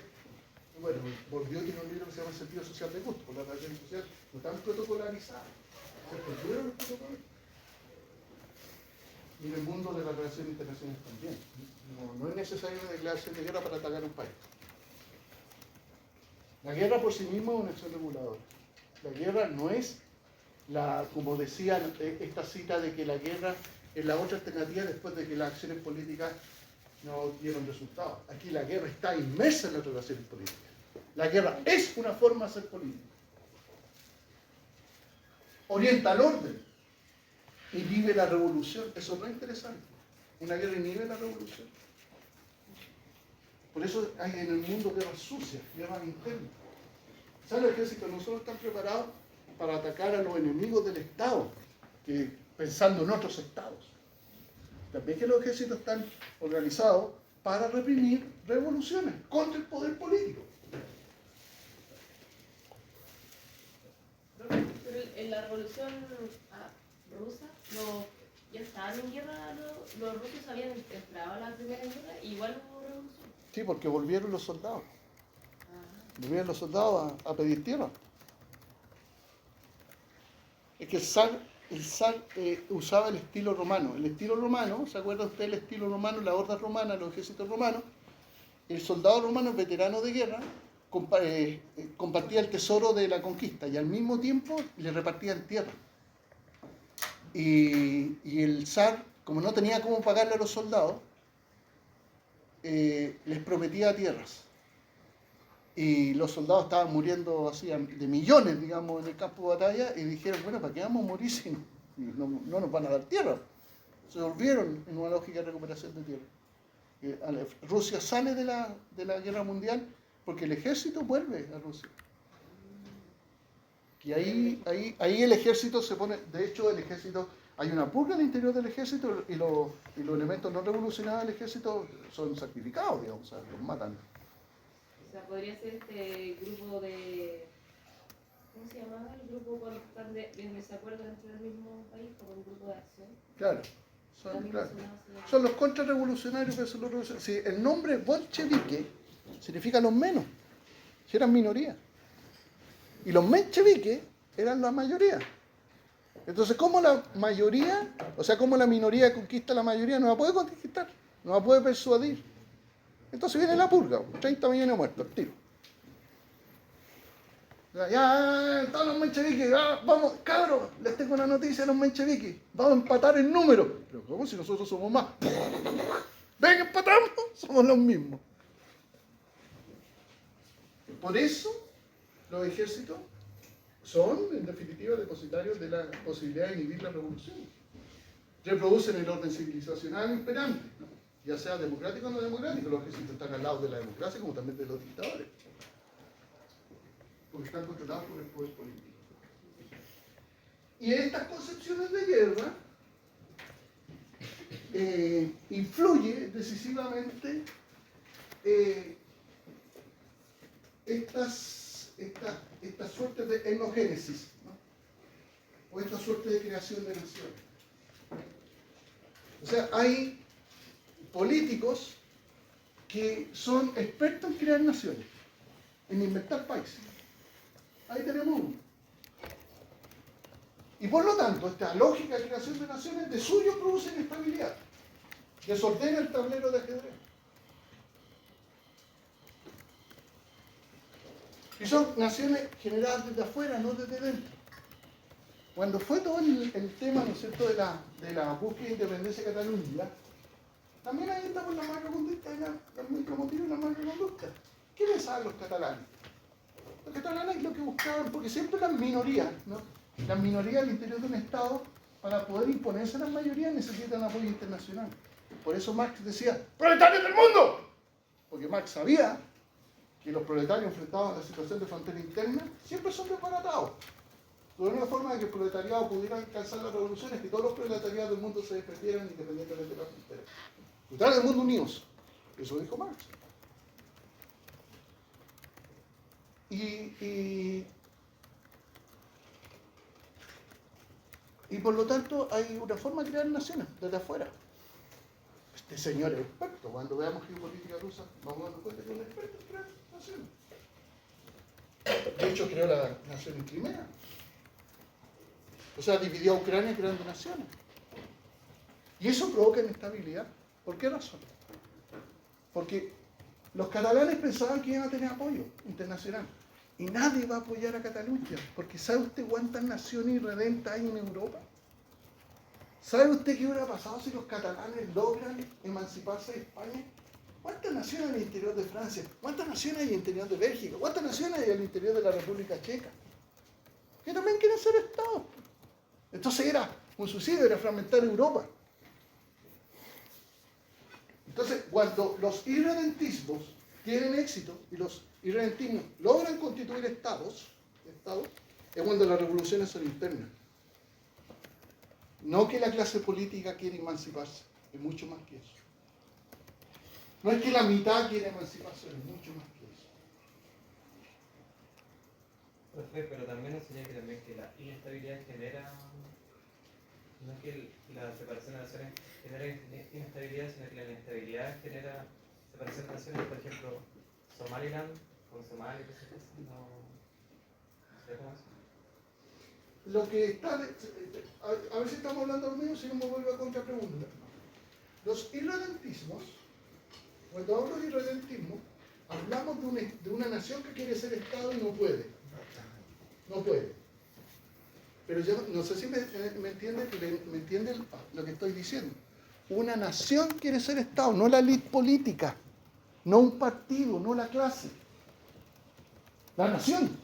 bueno, Bourdieu tiene un libro que se llama El sentido social de gusto, porque las relaciones sociales no están protocolarizadas. Se perdieron los protocolos. Y en el mundo de las relaciones internacionales también. No es necesaria una declaración de guerra para atacar un país. La guerra por sí misma es una acción reguladora. La guerra no es como decía esta cita de que la guerra es la otra alternativa después de que las acciones políticas no dieron resultados. Aquí la guerra está inmersa en las relaciones políticas. La guerra es una forma de hacer política. Orienta al orden. Inhibe la revolución. Eso no es interesante. Una guerra inhibe la revolución. Por eso hay en el mundo guerras sucias, guerras internas. ¿Saben los ejércitos no solo están preparados para atacar a los enemigos del Estado, pensando en otros estados? También que los ejércitos están organizados para reprimir revoluciones contra el poder político. Pero en la revolución rusa, ya estaban en guerra, los rusos habían entrado a la primera guerra, igual hubo revolución. Sí, porque volvieron los soldados. Volvieron los soldados a pedir tierra. Es que el zar usaba el estilo romano. El estilo romano, ¿se acuerda usted del estilo romano, la horda romana, los ejércitos romanos? El soldado romano, veterano de guerra, compartía el tesoro de la conquista y al mismo tiempo le repartían tierra. Y el zar, como no tenía cómo pagarle a los soldados, les prometía tierras. Y los soldados estaban muriendo así de millones, digamos, en el campo de batalla, y dijeron, bueno, ¿para qué vamos a morir si no nos van a dar tierra? Se volvieron en una lógica de recuperación de tierra. Rusia sale de la guerra mundial porque el ejército vuelve a Rusia. Y ahí el ejército se pone, de hecho el ejército, hay una purga al interior del ejército y los elementos no revolucionarios del ejército son sacrificados, digamos, o sea, los matan. O sea, podría ser este grupo de... ¿Cómo se llamaba? El grupo cuando están de desacuerdo dentro del mismo país, como un grupo de acción. Claro. Son los contrarrevolucionarios versus los revolucionarios. Sí, el nombre bolchevique significa los menos, si eran minoría. Y los mencheviques eran la mayoría. Entonces, ¿cómo la mayoría, o sea, cómo la minoría conquista la mayoría? No la puede conquistar. no la puede persuadir. Entonces viene la purga, 30 millones de muertos, al tiro. Ya, todos los mencheviques, vamos, cabros, les tengo una noticia a los mencheviques, vamos a empatar el número. Pero ¿cómo si nosotros somos más? Ven, empatamos, somos los mismos. Por eso, los ejércitos son, en definitiva, depositarios de la posibilidad de inhibir la revolución. Reproducen el orden civilizacional imperante, ¿no? Ya sea democrático o no democrático. Los ejércitos están al lado de la democracia como también de los dictadores, porque están controlados por el poder político. Y estas concepciones de guerra influye decisivamente estas suertes de etnogénesis, ¿no? O esta suerte de creación de naciones. O sea, hay políticos que son expertos en crear naciones, en inventar países. Ahí tenemos uno. Y por lo tanto, esta lógica de creación de naciones de suyo produce inestabilidad, desordena el tablero de ajedrez. Y son naciones generadas desde afuera, no desde dentro. Cuando fue todo el tema, ¿no es cierto?, de la búsqueda de independencia de Cataluña, también ahí está por la macroconducta y el micromotivo y la macroconducta. ¿Qué pensaban los catalanes? Los catalanes lo que buscaban, porque siempre las minorías, ¿no? Las minorías al interior de un Estado, para poder imponerse a las mayorías, necesitan apoyo internacional. Por eso Marx decía, ¡proletarios del mundo! Porque Marx sabía que los proletarios enfrentados a la situación de frontera interna siempre son desbaratados. La única forma de que el proletariado pudiera alcanzar la revolución es que todos los proletariados del mundo se defendieran independientemente de la frontera. Proletarios del mundo unidos. Eso dijo Marx. Y por lo tanto hay una forma de crear naciones desde afuera. Este señor es experto. Cuando veamos geopolítica rusa, vamos a darnos cuenta que es un experto en crear naciones. De hecho, creó la nación en Crimea. O sea, dividió a Ucrania creando naciones. Y eso provoca inestabilidad. ¿Por qué razón? Porque los catalanes pensaban que iban a tener apoyo internacional. Y nadie va a apoyar a Cataluña. Porque ¿sabe usted cuántas naciones irredentas hay en Europa? ¿Sabe usted qué hubiera pasado si los catalanes logran emanciparse de España? ¿Cuántas naciones hay en el interior de Francia? ¿Cuántas naciones hay en el interior de Bélgica? ¿Cuántas naciones hay en el interior de la República Checa? Que también quieren ser estados. Entonces era un suicidio, era fragmentar Europa. Entonces, cuando los irredentismos tienen éxito y los irredentismos logran constituir estados, es cuando las revoluciones son internas. No que la clase política quiere emanciparse, es mucho más que eso. No es que la mitad quiera emanciparse, es mucho más que eso. Profe, pero también enseña que la inestabilidad genera, no es que la separación de naciones genera inestabilidad, sino que la inestabilidad genera separación de naciones. Por ejemplo, Somaliland con Somalia, no sé cómo es. Lo que está, a ver si estamos hablando lo mismo, si no me vuelvo a contrapregunta. Los irredentismos, cuando hablo de irredentismo, hablamos de una nación que quiere ser Estado y no puede. No puede. Pero yo no sé si me entienden lo que estoy diciendo. Una nación quiere ser Estado, no la élite política, no un partido, no la clase. La nación.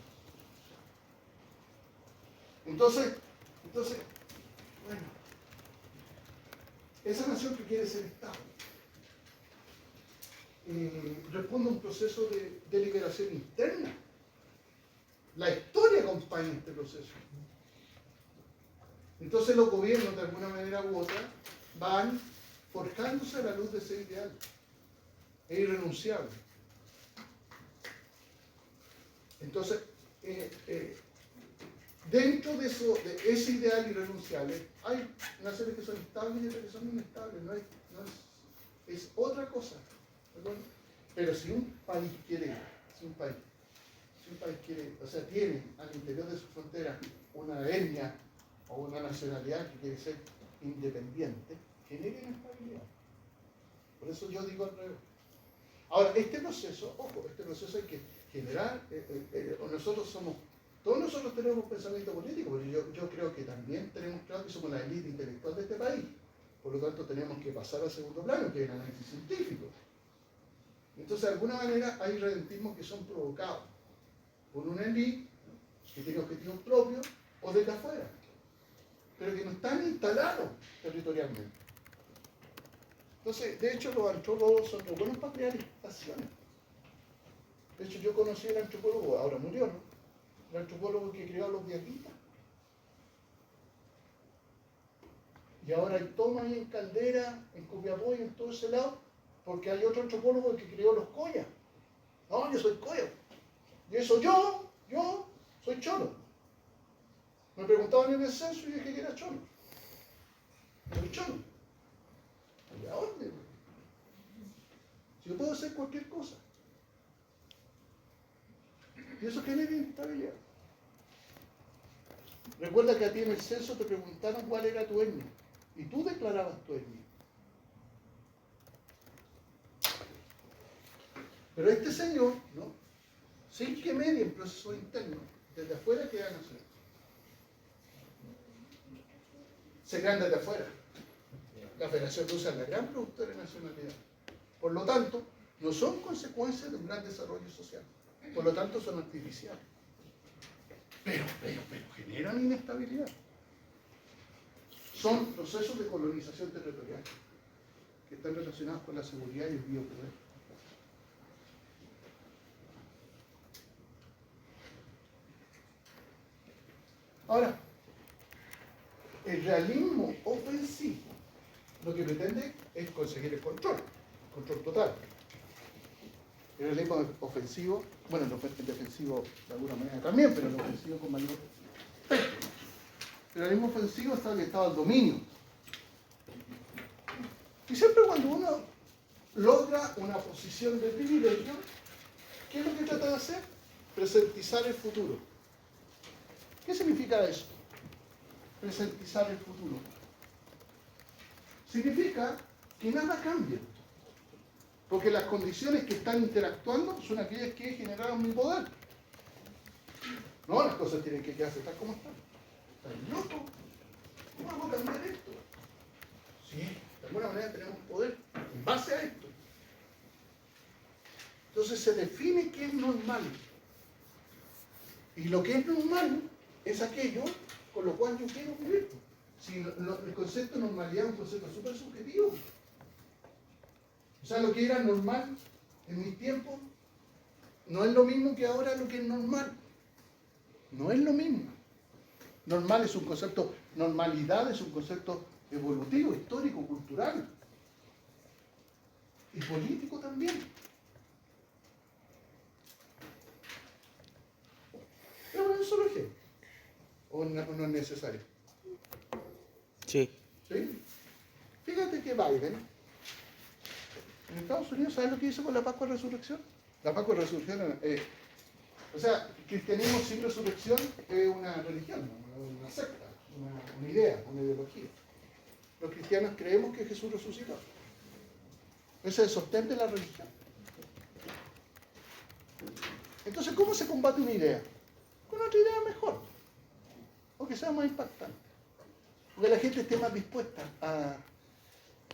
Entonces, bueno, esa nación que quiere ser Estado responde a un proceso de liberación interna. La historia acompaña este proceso. Entonces los gobiernos, de alguna manera u otra, van forjándose a la luz de ese ideal. Es irrenunciable. Entonces, dentro de ese ideal irrenunciable, hay naciones que son estables y otras que son inestables. Es otra cosa. ¿Perdón? Pero si un país quiere, o sea, tiene al interior de su frontera una etnia o una nacionalidad que quiere ser independiente, genera inestabilidad. Por eso yo digo al revés. Ahora, este proceso, ojo, este proceso hay que generar, todos nosotros tenemos pensamiento político, porque yo creo que también tenemos claro que somos la élite intelectual de este país. Por lo tanto, tenemos que pasar al segundo plano, que es el análisis científico. Entonces, de alguna manera, hay redentismos que son provocados por una élite que tiene objetivos propios o desde afuera, pero que no están instalados territorialmente. Entonces, de hecho, los antropólogos son muy buenos para crear estaciones. De hecho, yo conocí al antropólogo, ahora murió, ¿no? El antropólogo que creó a los diaguitas. Y ahora hay toma ahí en Caldera, en Copiapó y en todo ese lado, porque hay otro antropólogo que creó los collas. No, yo soy colla. Y eso yo soy cholo. Me preguntaban en el censo y dije que era cholo. Soy cholo. ¿Y a dónde? Si yo puedo hacer cualquier cosa. Y eso genera inestabilidad. Recuerda que a ti en el censo te preguntaron cuál era tu etnia. Y tú declarabas tu etnia. Pero este señor, ¿no? Sin que medien procesos internos, desde afuera quedan hacer. Se crean desde afuera. La Federación Rusa es la gran productora de nacionalidad. Por lo tanto, no son consecuencias de un gran desarrollo social. Por lo tanto, son artificiales. Pero generan inestabilidad. Son procesos de colonización territorial que están relacionados con la seguridad y el biopoder. Ahora, el realismo ofensivo lo que pretende es conseguir el control total. El realismo ofensivo, bueno, el defensivo de alguna manera también, pero el ofensivo con mayor peso. El realismo ofensivo está orientado al dominio. Y siempre cuando uno logra una posición de privilegio, ¿qué es lo que trata de hacer? Presentizar el futuro. ¿Qué significa eso? Presentizar el futuro. Significa que nada cambia. Porque las condiciones que están interactuando son aquellas que generaron mi poder. No, las cosas tienen que quedarse tal como están. ¿Están locos? ¿Cómo hago cambiar esto? Sí, de alguna manera tenemos poder en base a esto. Entonces se define qué es normal. Y lo que es normal es aquello con lo cual yo quiero vivir. Si el concepto de normalidad es un concepto súper subjetivo. O sea, lo que era normal en mis tiempos no es lo mismo que ahora lo que es normal. No es lo mismo. Normal es un concepto, normalidad es un concepto evolutivo, histórico, cultural. Y político también. Pero es un solo ejemplo. ¿O no es necesario? Sí. ¿Sí? Fíjate que Biden, en Estados Unidos, ¿sabes lo que hizo con la Pascua de Resurrección? La Pascua de Resurrección, o sea, cristianismo sin resurrección es una religión, una secta, una idea, una ideología. Los cristianos creemos que Jesús resucitó. Ese es el sostén de la religión. Entonces, ¿cómo se combate una idea? Con otra idea mejor, o que sea más impactante, o que la gente esté más dispuesta a...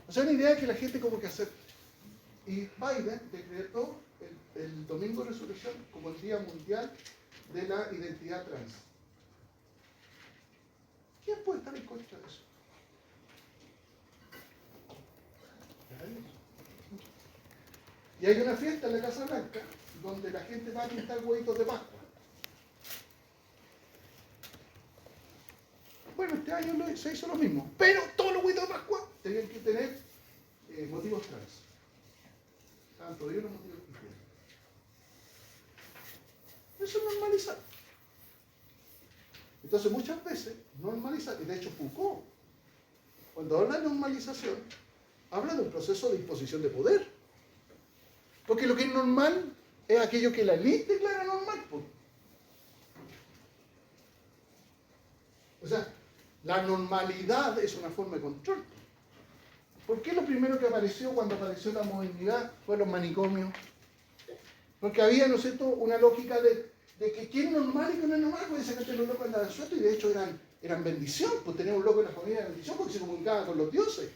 O sea, una idea que la gente como que acepte. Y Biden decretó el Domingo de Resurrección como el Día Mundial de la Identidad Trans. ¿Quién puede estar en contra de eso? Y hay una fiesta en la Casa Blanca donde la gente va a pintar huevitos de Pascua. Bueno, este año se hizo lo mismo, pero todos los huevitos de Pascua tenían que tener motivos trans. Estaban todavía los motivos cristianos. Eso es normalizar. Entonces muchas veces normalizar, y de hecho Foucault, cuando habla de normalización, habla de un proceso de imposición de poder. Porque lo que es normal es aquello que la élite declara normal. O sea, la normalidad es una forma de control. ¿Por qué lo primero que apareció cuando apareció la modernidad fue los manicomios? Porque había, ¿no es cierto?, una lógica de que quién es normal y quién no es normal, porque esa gente los locos andaban sueltos y de hecho eran bendición, pues tener un loco en la familia era bendición porque se comunicaba con los dioses.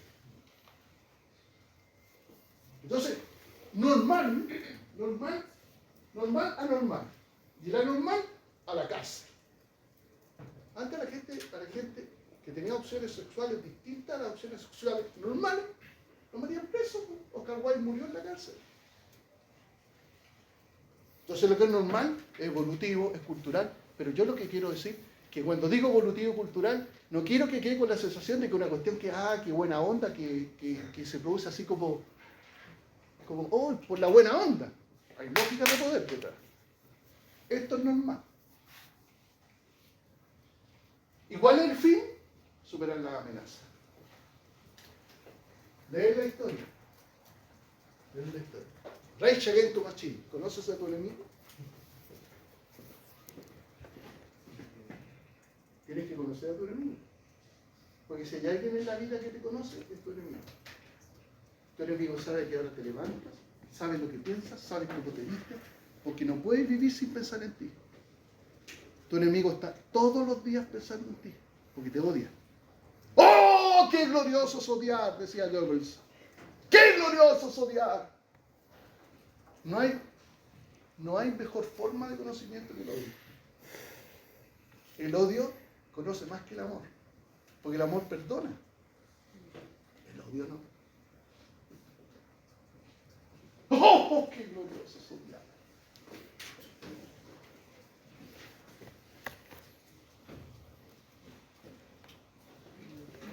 Entonces, normal, anormal. Y el anormal, a la casa. Antes la gente que tenía opciones sexuales distintas a las opciones sexuales normales, lo metían preso. Oscar Wilde murió en la cárcel. Entonces lo que es normal es evolutivo, es cultural, pero yo lo que quiero decir, que cuando digo evolutivo cultural, no quiero que quede con la sensación de que una cuestión que, qué buena onda, que se produce así como por la buena onda. Hay lógica de poder detrás. Esto es normal. ¿Y cuál es el fin? Superar las amenazas. Leer la historia. Rage Against the Machine. ¿Conoces a tu enemigo? Tienes que conocer a tu enemigo. Porque si hay alguien en la vida que te conoce, es tu enemigo. Tu enemigo sabe que ahora te levantas, sabe lo que piensas, sabe cómo te vistes, porque no puedes vivir sin pensar en ti. Tu enemigo está todos los días pensando en ti, porque te odia. ¡Oh, qué glorioso es odiar!, decía Goebbels. ¡Qué glorioso es odiar! No hay mejor forma de conocimiento que el odio. El odio conoce más que el amor, porque el amor perdona. El odio no. ¡Oh, qué glorioso es odiar!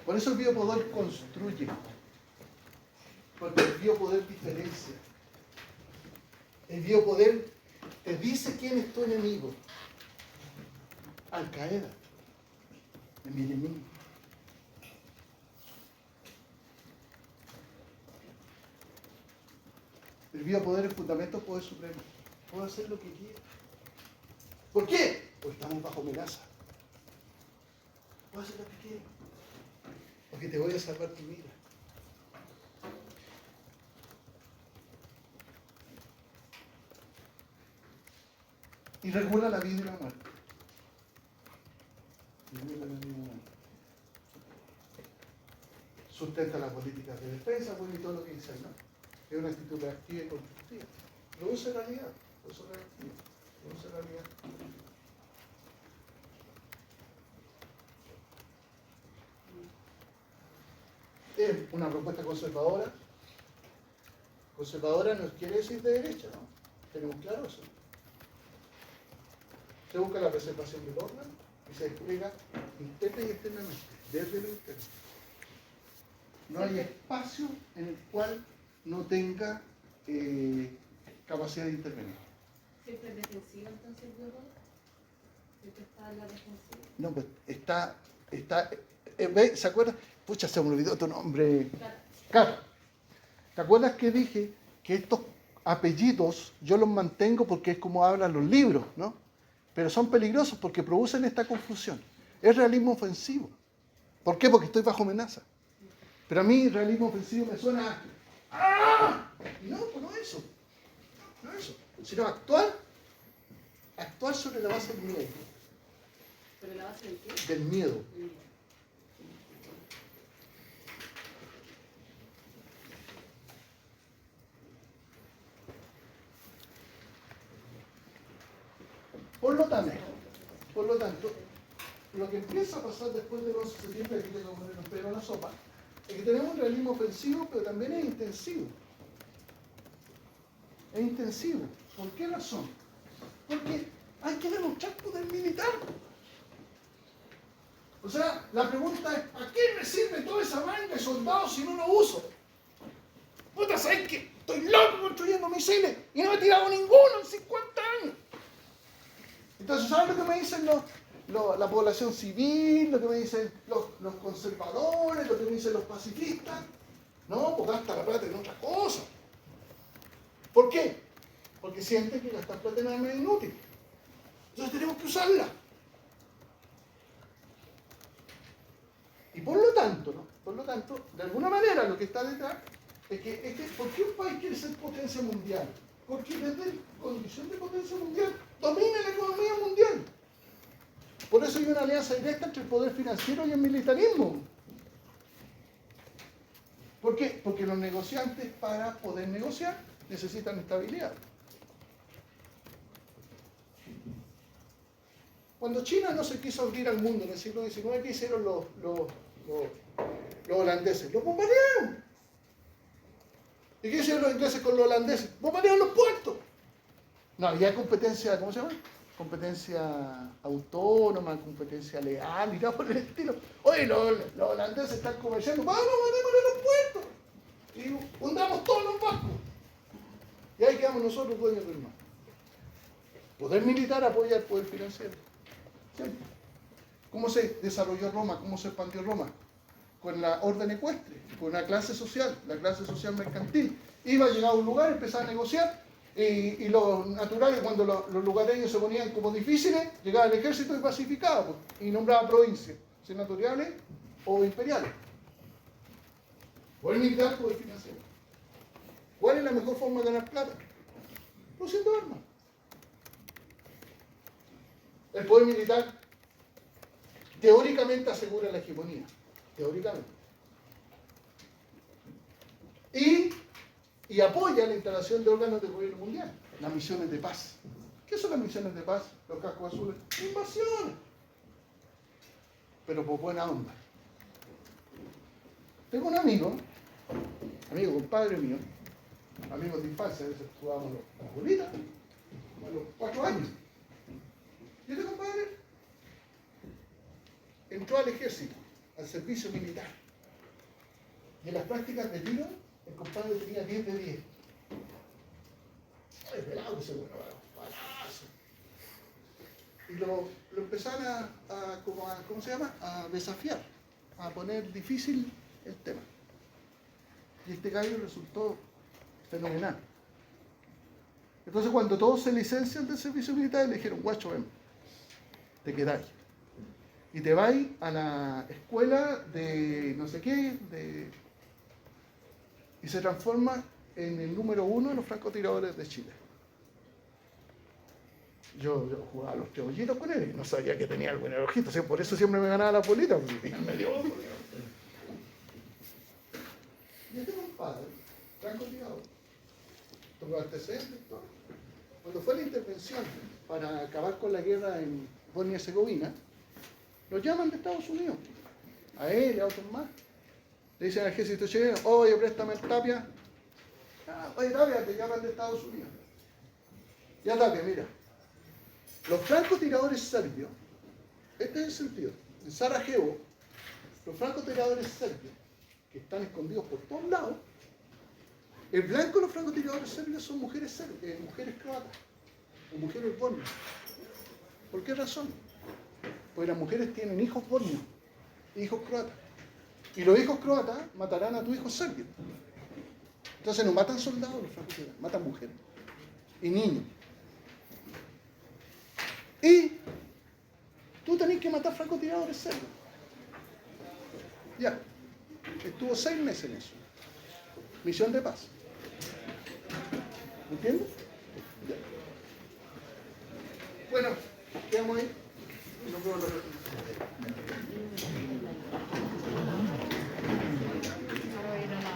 Por eso el biopoder construye, porque el biopoder diferencia. El biopoder te dice quién es tu enemigo. Al Qaeda es mi enemigo. El biopoder es fundamento del poder supremo. Puedo hacer lo que quiera. ¿Por qué? Porque estamos bajo amenaza. Puedo hacer lo que quiera. Porque te voy a salvar tu vida. Y regula la vida y la muerte. Regula la vida y la muerte. Sustenta las políticas de defensa, bueno, y todo lo que dice, ¿no? Es una actitud reactiva y constructiva. Produce realidad. Produce realidad. Es una propuesta conservadora. Conservadora no quiere decir de derecha, ¿no? Tenemos claro eso. Se busca la preservación del orden y se despliega interna y externamente, desde lo interno. No hay espacio en el cual no tenga capacidad de intervenir. ¿Siempre es defensiva entonces el grupo? ¿Siempre está en la defensiva? No, pues está ¿se acuerdan? Pucha, se me olvidó tu nombre. Claro. ¿Te acuerdas que dije que estos apellidos yo los mantengo porque es como hablan los libros, ¿no? Pero son peligrosos porque producen esta confusión. Es realismo ofensivo. ¿Por qué? Porque estoy bajo amenaza. Pero a mí realismo ofensivo me suena y no, pues no eso. No eso. Sino actuar sobre la base del miedo. ¿Sobre la base del qué? Del miedo. Por lo tanto, lo que empieza a pasar después del 11 de septiembre, aquí tengo que poner un pelo en la sopa, es que tenemos un realismo ofensivo, pero también es intensivo. Es intensivo. ¿Por qué razón? Porque hay que demostrar poder militar. O sea, la pregunta es, ¿a qué me sirve toda esa manga de soldados si no lo uso? Puta, ¿sabes qué? Estoy loco construyendo misiles y no he tirado ninguno en 50 años. Entonces, ¿saben lo que me dicen la población civil, lo que me dicen los conservadores, lo que me dicen los pacifistas? No, pues gasta la plata en otra cosa. ¿Por qué? Porque sienten que gastar plata en armas es inútil. Entonces tenemos que usarla. Y por lo tanto, De alguna manera lo que está detrás es que ¿por qué un país quiere ser potencia mundial? Porque desde condición de potencia mundial domina la economía mundial. Por eso hay una alianza directa entre el poder financiero y el militarismo. ¿Por qué? Porque los negociantes, para poder negociar, necesitan estabilidad. Cuando China no se quiso abrir al mundo en el siglo XIX, ¿qué hicieron los holandeses? Los bombardearon. ¿Y qué hicieron los ingleses con los holandeses? Bombardearon los puertos. No había competencia, ¿cómo se llama? Competencia autónoma, competencia leal y nada por el estilo. Oye, los holandeses están comerciando, vamos, mandémosle los puertos. Y hundamos todos los barcos. Y ahí quedamos nosotros dueños del mar. Poder militar apoya al poder financiero. Siempre. ¿Cómo se desarrolló Roma? ¿Cómo se expandió Roma? Con la orden ecuestre, con una clase social, la clase social mercantil. Iba a llegar a un lugar, empezaba a negociar, y los naturales, cuando los lugareños se ponían como difíciles, llegaba el ejército y pacificaba, pues, y nombraba provincias, senatoriales o imperiales. Poder militar, poder financiero. ¿Cuál es la mejor forma de ganar plata? Produciendo armas. El poder militar teóricamente asegura la hegemonía. Teóricamente. Y apoya la instalación de órganos de gobierno mundial. Las misiones de paz. ¿Qué son las misiones de paz? Los cascos azules. Invasiones. Pero por buena onda. Tengo un amigo, compadre mío, amigos de infancia, a veces jugábamos a las bolitas, a los 4 años. Y este compadre entró al ejército, al servicio militar. Y en las prácticas de tiro, el compadre tenía 10 de 10. Ay, pelado que se bueno, balazo. Y lo empezaron ¿cómo se llama? A desafiar, a poner difícil el tema. Y este gallo resultó fenomenal. Entonces, cuando todos se licencian del servicio militar, le dijeron, guacho, ven, te quedáis. Y te vais a la escuela de no sé qué, y se transforma en el número 1 de los francotiradores de Chile. Yo jugaba a los teollitos con él y no sabía que tenía el buen ojito, o sea, por eso siempre me ganaba la bolita, porque tenía el medio ojo. Y este compadre, francotirador, tuvo antecedentes, todo. Cuando fue la intervención para acabar con la guerra en Bosnia y Herzegovina, los llaman de Estados Unidos, a él y a otros más. Le dicen al ejército chileno, oye, préstame el Tapia. Oye, Tapia, te llaman de Estados Unidos. Ya Tapia, mira. Los francotiradores serbios, este es el sentido, en Sarajevo, los francotiradores serbios, que están escondidos por todos lados, el blanco de los francotiradores serbios son mujeres croatas, o mujeres bosnias. ¿Por qué razón? Porque las mujeres tienen hijos bosnios, hijos croatas. Y los hijos croatas matarán a tu hijo serbio. Entonces no matan soldados los francotiradores, matan mujeres y niños. Y tú tenés que matar francotiradores serbios. Ya. Estuvo 6 meses en eso. Misión de paz. ¿Entiendes? Ya. Bueno, quedamos ahí. Nos vemos la próxima.